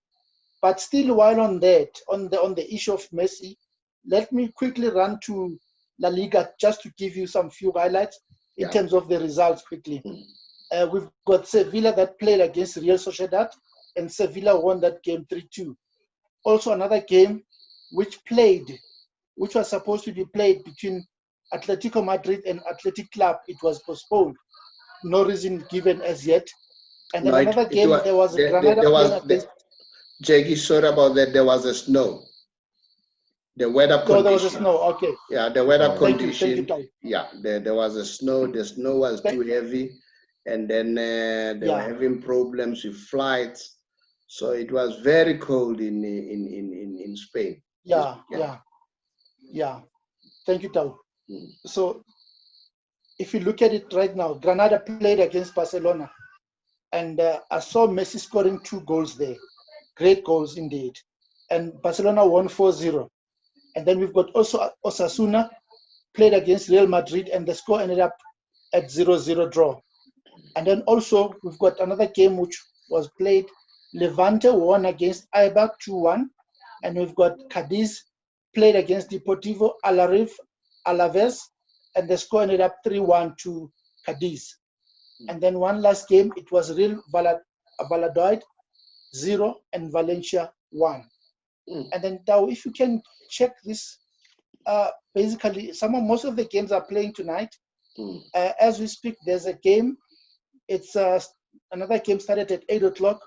C: But still, while on that, on the issue of Messi, let me quickly run to La Liga just to give you some few highlights in terms of the results quickly. We've got Sevilla that played against Real Sociedad, and Sevilla won that game 3-2. Also another game which was supposed to be played between Atletico Madrid and Athletic Club, it was postponed. No reason given as yet. And then another game, there was a Granada playing against...
A: Jackie, sorry about that. There was a snow. The weather condition.
C: No, there was a snow. Okay.
A: Yeah, the weather
C: Thank
A: condition.
C: you.
A: Yeah, there was a snow. The snow was too heavy, and then they were having problems with flights. So it was very cold in Spain.
C: Yeah. Thank you, Tau. So if you look at it right now, Granada played against Barcelona, and I saw Messi scoring 2 goals there. Great goals indeed. And Barcelona won 4-0. And then we've got also Osasuna played against Real Madrid, and the score ended up at 0-0 draw. And then also we've got another game which was played. Levante won against Eibar 2-1. And we've got Cadiz played against Deportivo Alaves, and the score ended up 3-1 to Cadiz. And then one last game, it was Real Valladolid 0 and Valencia 1. And then now, if you can check this, basically most of the games are playing tonight. As we speak, there's a game. It's another game started at 8 o'clock.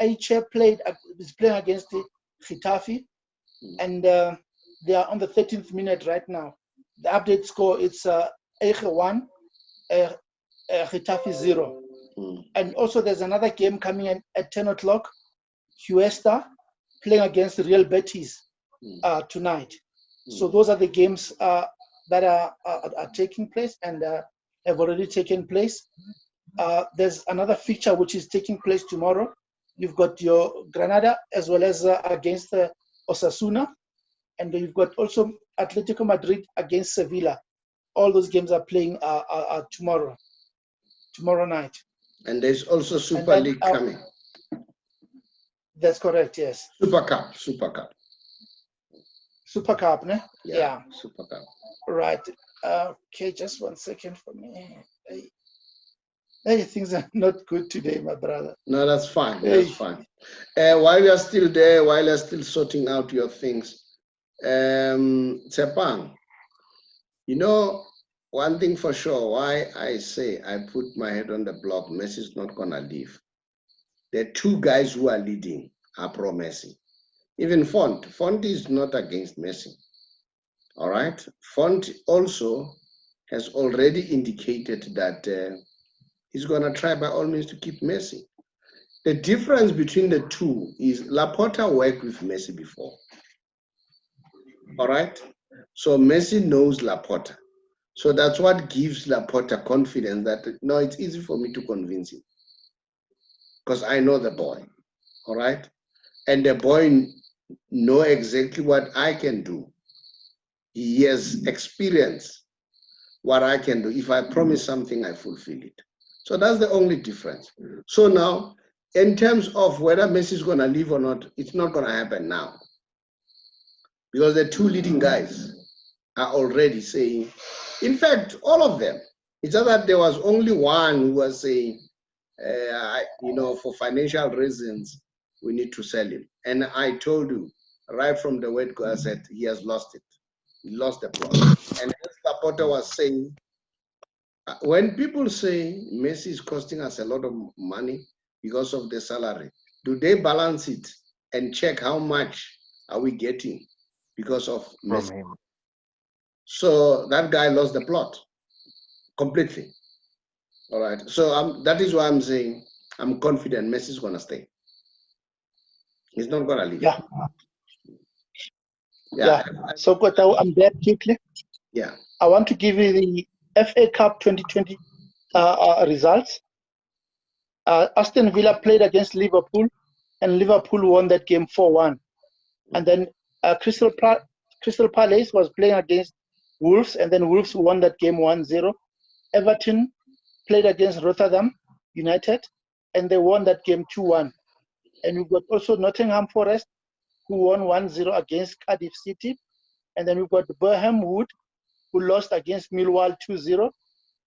C: Aiche is playing against the Getafe, and they are on the 13th minute right now. The update score is Aiche 1, Getafe 0. And also there's another game coming in at 10 o'clock. Huesca playing against Real Betis tonight. So those are the games that are taking place and have already taken place. There's another feature which is taking place tomorrow. You've got your Granada as well as against Osasuna, and you've got also Atletico Madrid against Sevilla. All those games are playing tomorrow night.
A: And there's also Super League coming.
C: That's correct, yes.
A: Super Cup.
C: Super Cup, ne? Yeah.
A: Super Cup.
C: Right. Okay, just 1 second for me. Hey, things are not good today, my brother.
A: No, that's fine. That's fine. While you're still there, while you're still sorting out your things, Tshepang, you know, one thing for sure, why I say I put my head on the block, Messi's not going to leave. The 2 guys who are leading are pro-Messi. Even Font is not against Messi. All right? Font also has already indicated that he's going to try by all means to keep Messi. The difference between the 2 is Laporta worked with Messi before. All right? So Messi knows Laporta. So that's what gives Laporta confidence that, no, it's easy for me to convince him. Because I know the boy. All right? And the boy knows exactly what I can do. He has experience what I can do. If I promise something, I fulfill it. So that's the only difference. So now, in terms of whether Messi is going to leave or not, it's not going to happen now. Because the 2 leading guys are already saying, in fact, all of them. It's just that there was only one who was saying, you know, for financial reasons, we need to sell him. And I told you, right from the word go, I said, he has lost it. He lost the plot. And as Laporta was saying, when people say Messi is costing us a lot of money because of the salary, do they balance it and check how much are we getting because of Messi?
D: Him.
A: So that guy lost the plot completely. All right. So that is why I'm saying I'm confident Messi is going to stay. He's not going to leave.
C: Yeah. So I'm there quickly.
A: Yeah.
C: I want to give you the FA Cup 2020 results. Aston Villa played against Liverpool, and Liverpool won that game 4-1. And then Crystal Palace was playing against Wolves, and then Wolves won that game 1-0. Everton played against Rotterdam United, and they won that game 2-1. And we've got also Nottingham Forest, who won 1-0 against Cardiff City. And then we've got Burham Wood, who lost against Millwall 2-0.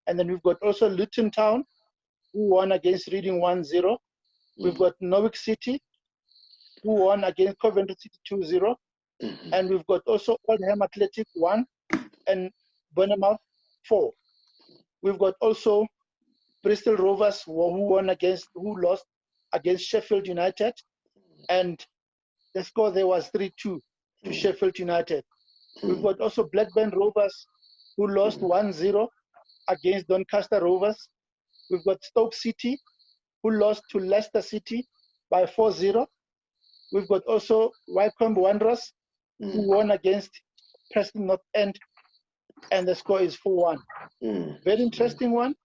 C: And then we've got also Luton Town, who won against Reading 1-0. We've got Norwich City, who won against Coventry City 2-0. And we've got also Oldham Athletic 1 and Bournemouth 4. We've got also Bristol Rovers, who lost against Sheffield United, and the score there was 3-2 to Sheffield United. We've got also Blackburn Rovers, who lost 1-0 against Doncaster Rovers. We've got Stoke City, who lost to Leicester City by 4-0. We've got also Wycombe Wanderers, who won against Preston North End and the score is 4-1. Very interesting one.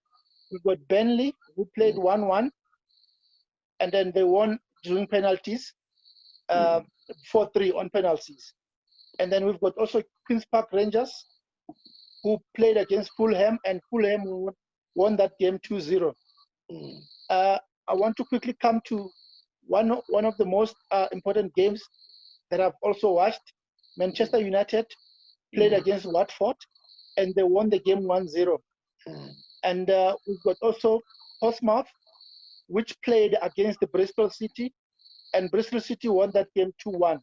C: We've got Burnley, who played 1-1, and then they won during penalties, 4-3 on penalties. And then we've got also Queen's Park Rangers, who played against Fulham, and Fulham won that game 2-0. I want to quickly come to one of the most important games that I've also watched. Manchester United played against Watford, and they won the game 1-0. And we've got also Portsmouth, which played against the Bristol City, and Bristol City won that game 2-1.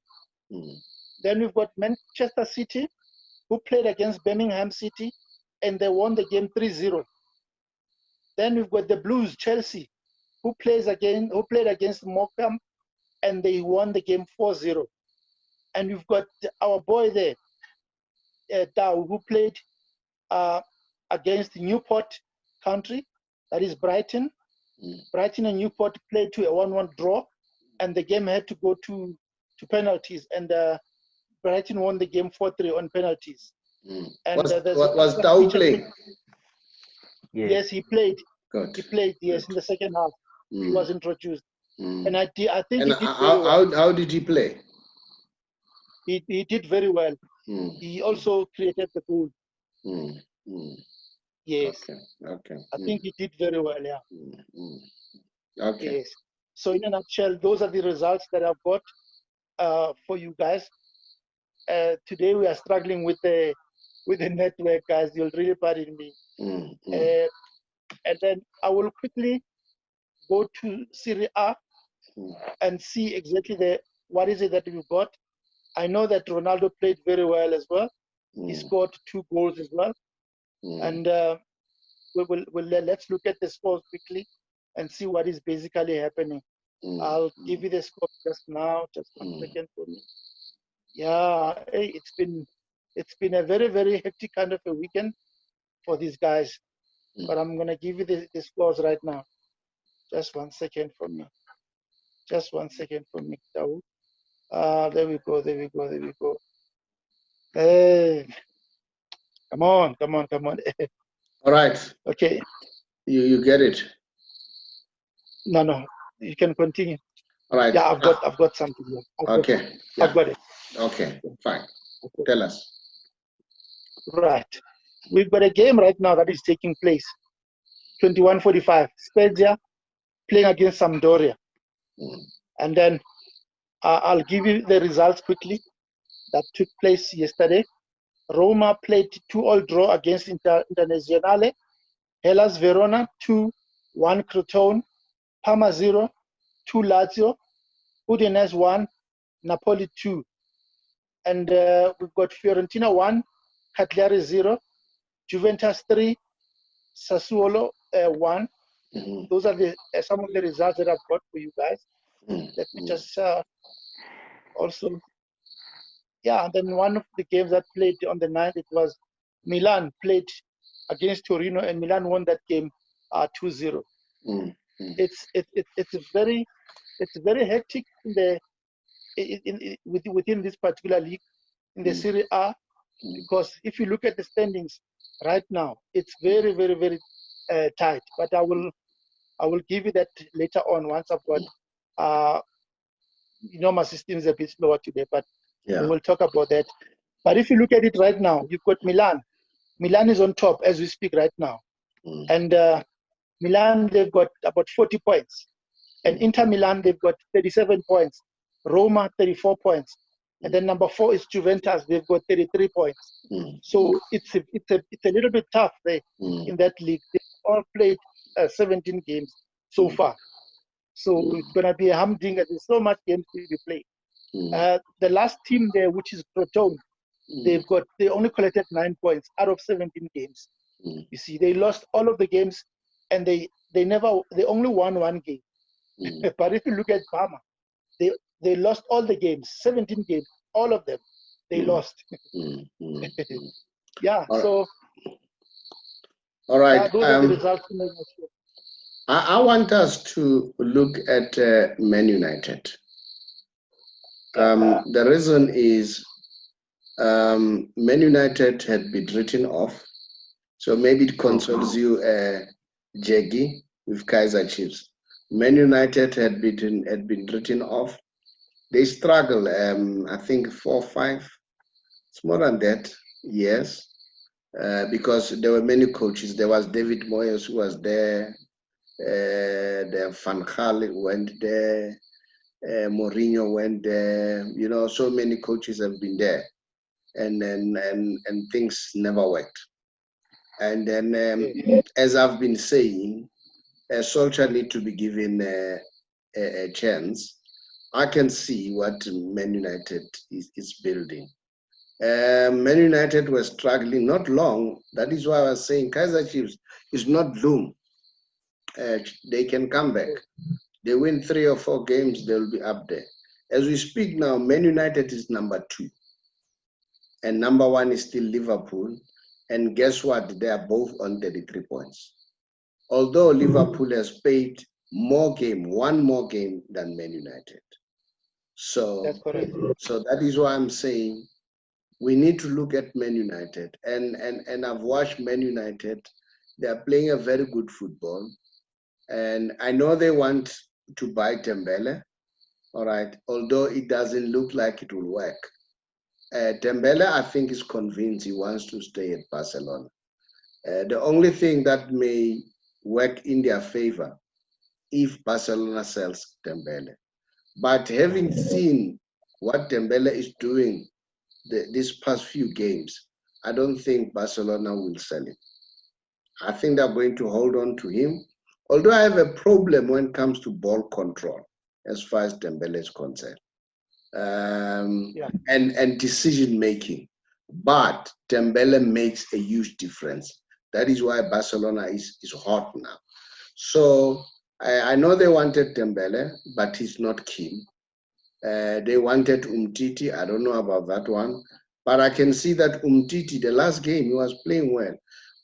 C: Then we've got Manchester City, who played against Birmingham City, and they won the game 3-0. Then we've got the Blues, Chelsea, who played against Morecambe, and they won the game 4-0. And we've got our boy there, Dow, who played against Newport Country, that is Brighton. Brighton and Newport played to a 1-1 draw, and the game had to go to penalties, and Brighton won the game 4-3 on penalties. And
A: was Dow playing?
C: Yes, he played.
A: Good.
C: He played, yes, in the second half. He was introduced. And I think
A: And
C: he did very well.
A: how did he play?
C: He did very well. He also created the goal. Yes.
A: Okay.
C: I think he did very well, yeah.
A: Okay.
C: Yes. So in a nutshell, those are the results that I've got for you guys. Today we are struggling with the network, guys. You'll really pardon me. And then I will quickly go to Serie A and see exactly what is it that we've got. I know that Ronaldo played very well as well. He scored 2 goals as well. And let's look at the scores quickly and see what is basically happening. I'll give you the score just now. Just 1 second for me. Yeah, it's been a very, very hectic kind of a weekend for these guys. But I'm gonna give you the scores right now. Just 1 second for me. Just 1 second for me, Dawood. There we go. Hey, come on.
A: All right.
C: Okay.
A: You get it.
C: No. You can continue.
A: All right.
C: Yeah, I've got something here. I've got it.
A: Okay, fine.
C: Okay.
A: Tell us.
C: Right. We've got a game right now that is taking place. 21:45. Spezia playing against Sampdoria. And then I'll give you the results quickly that took place yesterday. Roma played 2-2 draw against Internazionale. Hellas Verona 2-1 Crotone. Parma 0-2 Lazio. Udinese 1, Napoli 2. And we've got Fiorentina 1, Cagliari 0, Juventus 3, Sassuolo 1. Those are some of the results that I've got for you guys. Let me just also, and then one of the games that played on the 9th, it was Milan played against Torino, and Milan won that game 2-0. It's very hectic within this particular league, in the Serie A, because if you look at the standings right now, it's very, very, very tight. But I will give you that later on once I've got. My system is a bit slower today, but we will talk about that. But if you look at it right now, you've got Milan. Milan is on top as we speak right now, and Milan, they've got about 40 points, and Inter Milan, they've got 37 points. Roma 34 points, and then number 4 is Juventus. They've got 33 points. So it's a little bit tough there in that league. They've all played 17 games so far, so it's gonna be a humdinger. There's so much games to be played. The last team there, which is Crotone, they only collected 9 points out of 17 games. You see, they lost all of the games, and they only won 1 game. But if you look at Parma, they lost all the games, 17 games, all of them, they lost. Yeah,
A: All
C: so.
A: All right.
C: Those are the results.
A: I want us to look at Man United. The reason is Man United had been written off, so maybe it consoles you, Jeggy, with Kaizer Chiefs. Man United had been written off. They struggle. I think 4-5. It's more than that. Yes, because there were many coaches. There was David Moyes who was there. The Van Gaal went there. Mourinho went there. You know, so many coaches have been there, and things never worked. And then, as I've been saying, Solskjaer need to be given a chance. I can see what Man United is building. Man United was struggling not long. That is why I was saying Kaizer Chiefs is not doom. They can come back. They win 3 or 4 games, they'll be up there. As we speak now, Man United is number 2. And number 1 is still Liverpool. And guess what? They are both on 33 points. Although Liverpool has played one more game than Man United. So
E: That's correct.
A: So that is why I'm saying we need to look at Man United. And I've watched Man United. They are playing a very good football. And I know they want to buy Dembele, all right, although it doesn't look like it will work. Dembele, I think, is convinced he wants to stay at Barcelona. The only thing that may work in their favor if Barcelona sells Dembele. But having seen what Dembele is doing these past few games, I don't think Barcelona will sell him. I think they're going to hold on to him. Although I have a problem when it comes to ball control, as far as Dembele is concerned, and decision making. But Dembele makes a huge difference. That is why Barcelona is hot now. So I know they wanted Dembele, but he's not keen. They wanted Umtiti. I don't know about that one. But I can see that Umtiti, the last game, he was playing well.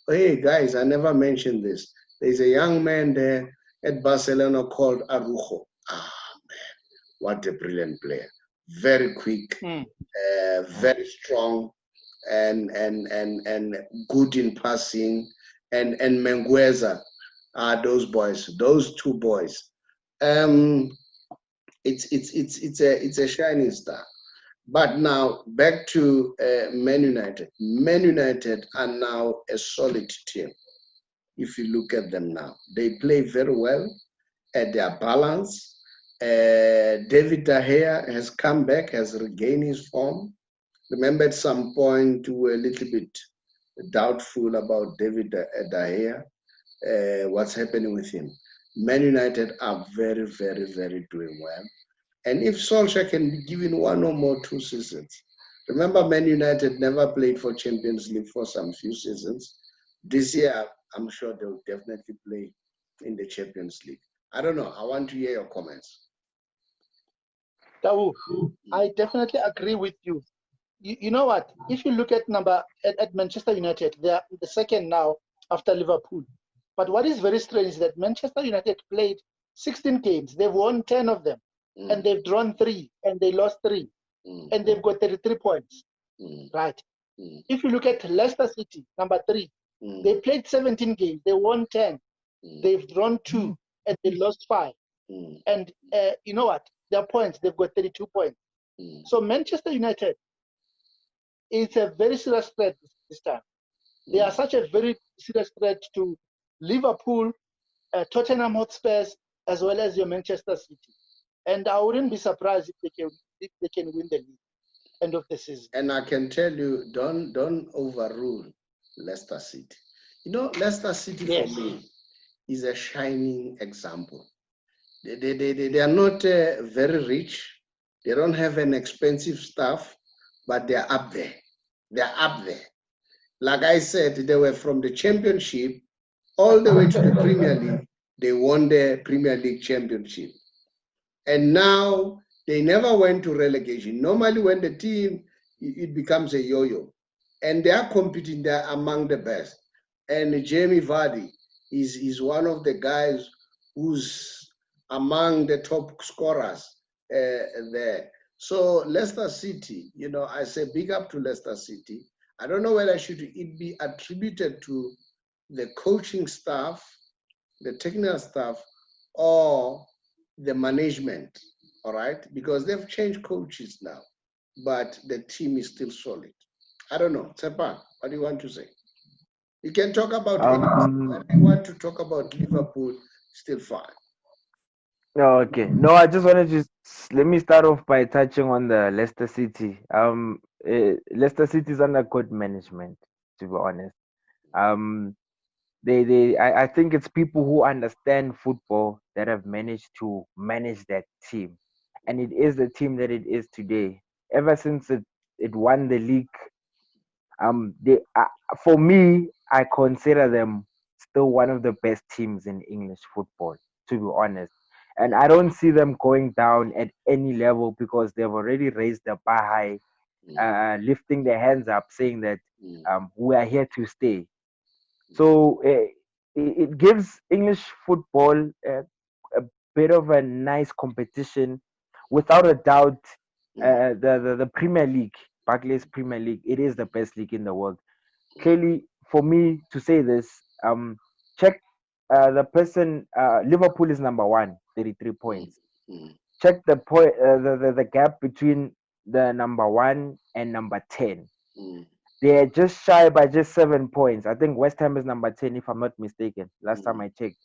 A: Hey, guys, I never mentioned this. There's a young man there at Barcelona called Araujo. Ah, man, what a brilliant player. Very quick, very strong, and good in passing. And Mkhonza, those 2 boys. It's a shining star. But now back to Man United. Man United are now a solid team. If you look at them now, they play very well at their balance. David De Gea has come back, has regained his form. Remember, at some point we were a little bit doubtful about David De Gea, what's happening with him. Man United are very, very, very doing well. And if Solskjaer can be given 1 or more 2 seasons, remember Man United never played for Champions League for some few seasons. This year, I'm sure they'll definitely play in the Champions League. I don't know. I want to hear your comments.
E: Tau, I definitely agree with you. You know what? If you look at Manchester United, they are the second now after Liverpool. But what is very strange is that Manchester United played 16 games. They've won 10 of them. And they've drawn 3 and they lost 3. And they've got 33 points. Right. If you look at Leicester City, number 3, they played 17 games. They won 10. They've drawn 2 and they lost 5. And you know what? Their points, they've got 32 points. So Manchester United is a very serious threat this time. They are such a very serious threat to Liverpool, Tottenham Hotspurs, as well as your Manchester City. And I wouldn't be surprised if they can win the league end of the season.
A: And I can tell you, don't overrule Leicester City. You know, Leicester City for me is a shining example. They are not very rich. They don't have an expensive staff, but they're up there. They're up there. Like I said, they were from the Championship all the way to the Premier League. They won the Premier League Championship. And now they never went to relegation. Normally when the team, it becomes a yo-yo. And they are competing there among the best. And Jamie Vardy is one of the guys who's among the top scorers there. So Leicester City, I say big up to Leicester City. I don't know whether should it be attributed to the coaching staff, the technical staff, or the management, all right? Because they've changed coaches now, but the team is still solid. I don't know. Tshepang, what do you want to say? You can talk about anything. When I want to talk about Liverpool, still fine.
D: Okay. No, I just wanted to let me start off by touching on the Leicester City. Leicester City is under good management, to be honest. I think it's people who understand football that have managed to manage that team, and it is the team that it is today. Ever since it won the league, they for me, I consider them still one of the best teams in English football, to be honest. And I don't see them going down at any level because they've already raised the bar high, lifting their hands up, saying that we are here to stay. So it gives English football a bit of a nice competition. Without a doubt, the Premier League, Barclays Premier League, it is the best league in the world. Clearly, for me to say this, check the person. Liverpool is number one, 33 points. Check the point, the gap between the number one and number 10. They're just shy by just 7 points. I think West Ham is number 10, if I'm not mistaken, last time I checked.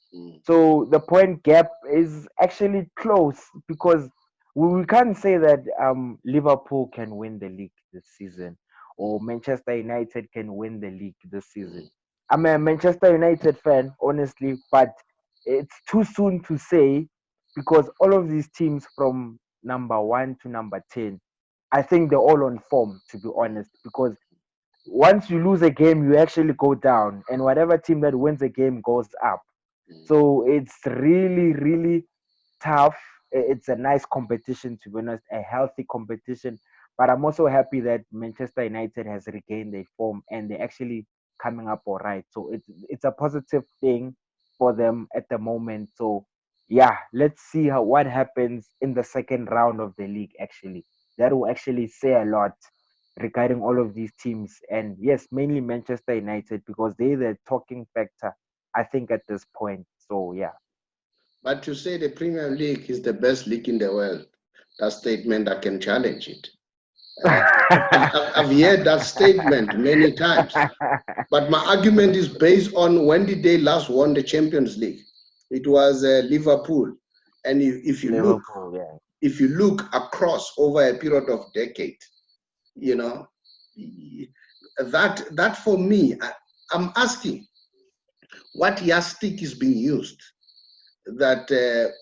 D: So the point gap is actually close because we can't say that Liverpool can win the league this season or Manchester United can win the league this season. I'm a Manchester United fan, honestly, but it's too soon to say because all of these teams from number 1 to number 10, I think they're all on form, to be honest, because once you lose a game, you actually go down, and whatever team that wins a game goes up. So it's really, really tough. It's a nice competition, to be honest, a healthy competition. But I'm also happy that Manchester United has regained their form and they're actually coming up all right. So it's a positive thing for them at the moment. So yeah, let's see what happens in the second round of the league. Actually, that will actually say a lot regarding all of these teams. And yes, mainly Manchester United because they're the talking factor, I think, at this point. So yeah.
A: But to say the Premier League is the best league in the world, that statement, I can challenge it. I've heard that statement many times. But my argument is based on when did they last won the Champions League? It was Liverpool. And if you look across over a period of decade, that for me, I'm asking what yardstick is being used that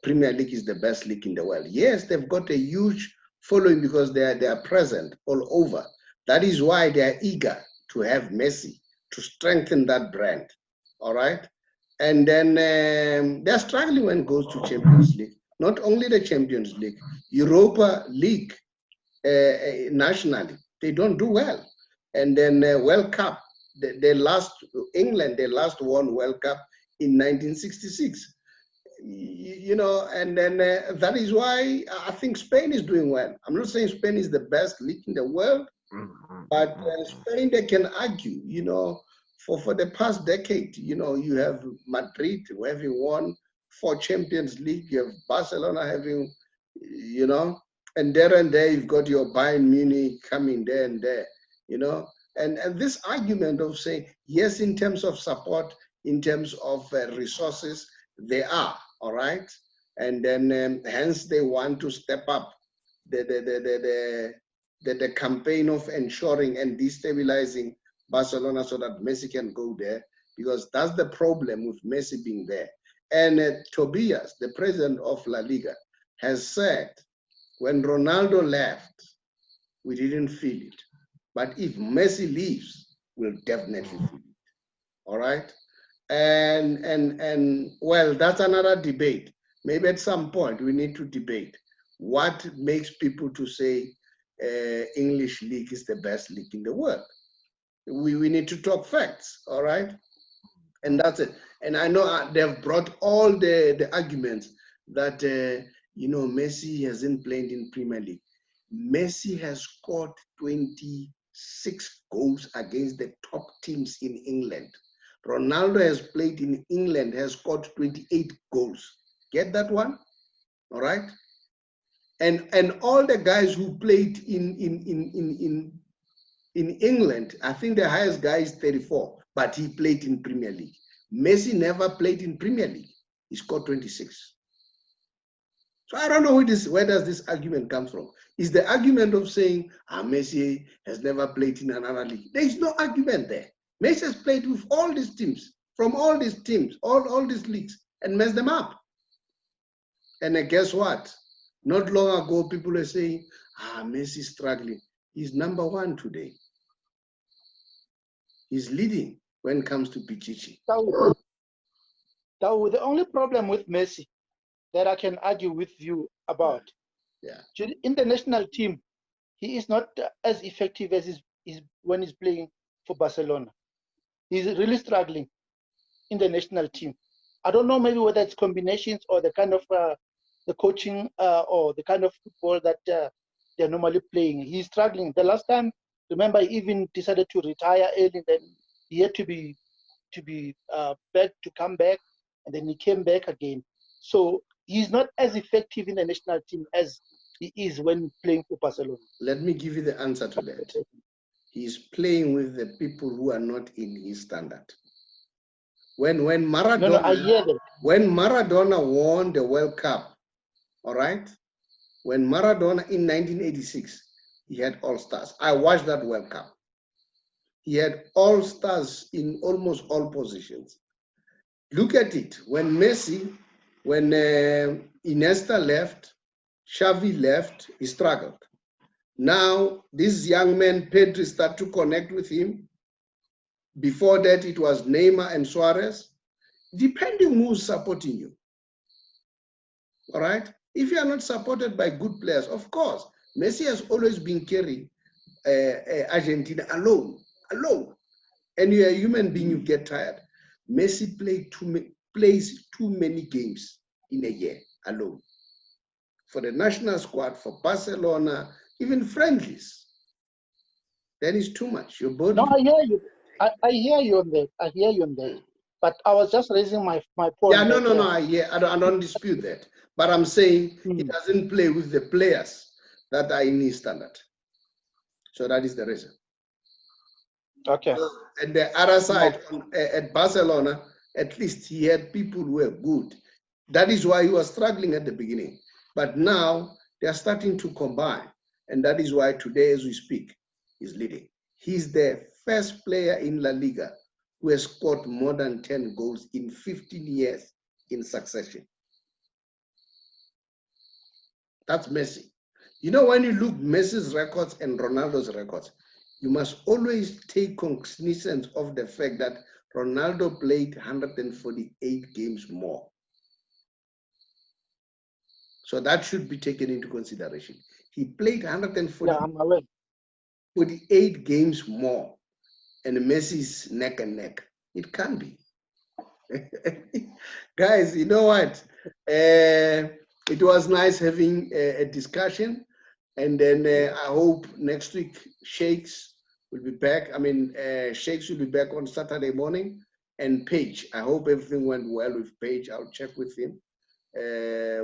A: Premier League is the best league in the world. Yes, they've got a huge following because they are present all over. That is why they are eager to have Messi to strengthen that brand. All right. And then they're struggling when it goes to Champions League. Not only the Champions League, Europa League nationally, they don't do well. And then World Cup, they last won World Cup in 1966. And then that is why I think Spain is doing well. I'm not saying Spain is the best league in the world, but Spain, they can argue, for the past decade, you have Madrid having won 4 Champions League, you have Barcelona having, and there you've got your Bayern Munich coming there and there, and this argument of saying, yes, in terms of support, in terms of resources, they are, all right? And then hence they want to step up the campaign of ensuring and destabilizing Barcelona so that Messi can go there, because that's the problem with Messi being there. And Tobias, the president of La Liga, has said, when Ronaldo left, we didn't feel it. But if Messi leaves, we'll definitely feel it. All right? And well, that's another debate. Maybe at some point we need to debate what makes people to say English league is the best league in the world. We need to talk facts, all right? And that's it. And I know they've brought all the arguments that, Messi hasn't played in Premier League. Messi has scored 26 goals against the top teams in England. Ronaldo has played in England, has scored 28 goals. Get that one? All right? And all the guys who played in England, I think the highest guy is 34, but he played in Premier League. Messi never played in Premier League. He scored 26. So I don't know where does this argument come from? Is the argument of saying, Messi has never played in another league? There is no argument there. Messi has played with all these teams, from all these teams, all these leagues, and messed them up. And guess what? Not long ago, people were saying, Messi is struggling. He's number one today. He's leading when it comes to Pichichi.
E: The only problem with Messi that I can argue with you about, in the national team, he is not as effective as when he's playing for Barcelona. He's really struggling in the national team. I don't know maybe whether it's combinations or the kind of the coaching or the kind of football that they're normally playing. He's struggling. The last time, remember, he even decided to retire early. Then he had to be back to come back, and then he came back again. So he's not as effective in the national team as he is when playing for Barcelona.
A: Let me give you the answer to that. He's playing with the people who are not in his standard. When Maradona,
E: I hear that.
A: When Maradona won the World Cup, all right? When Maradona in 1986, he had all-stars. I watched that World Cup. He had all-stars in almost all positions. Look at it. When Iniesta left, Xavi left, he struggled. Now, this young man, Pedri, started to connect with him. Before that, it was Neymar and Suarez. Depending who's supporting you. All right? If you are not supported by good players, of course, Messi has always been carrying Argentina alone. And you're a human being, you get tired. Messi plays too many games in a year alone. For the national squad, for Barcelona, even friendlies. That is too much. Your body.
E: No, I hear you. I hear you on that. I hear you on that. But I was just raising my point.
A: Yeah, no. I don't dispute that. But I'm saying he doesn't play with the players that are in his standard. So that is the reason.
E: Okay.
A: And the other side, at Barcelona, at least he had people who were good. That is why he was struggling at the beginning. But now they are starting to combine. And that is why today, as we speak, he's leading. He's the first player in La Liga who has scored more than 10 goals in 15 years in succession. That's Messi. You know, when you look Messi's records and Ronaldo's records, you must always take cognizance of the fact that Ronaldo played 148 games more. So that should be taken into consideration. He played 148 games more, and Messi's neck and neck. It can be. Guys, you know what? It was nice having a discussion. And then I hope next week Shakes will be back. Shakes will be back on Saturday morning. And Paige, I hope everything went well with Paige. I'll check with him.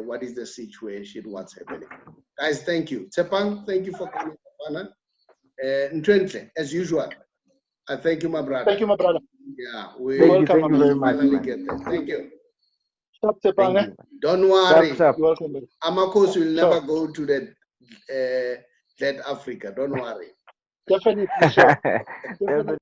A: What is the situation? What's happening? Guys, thank you. Tshepang, thank you for coming. Ntwentle, as usual. I thank you, my brother.
E: Thank you, my brother.
A: Yeah,
D: thank you very much.
A: Thank you.
E: Stop, Tshepang.
A: Don't worry.
D: Stop.
E: You're welcome.
A: Amakos will never go to the GladAfrica. Don't worry.
E: Definitely. Sure. Definitely.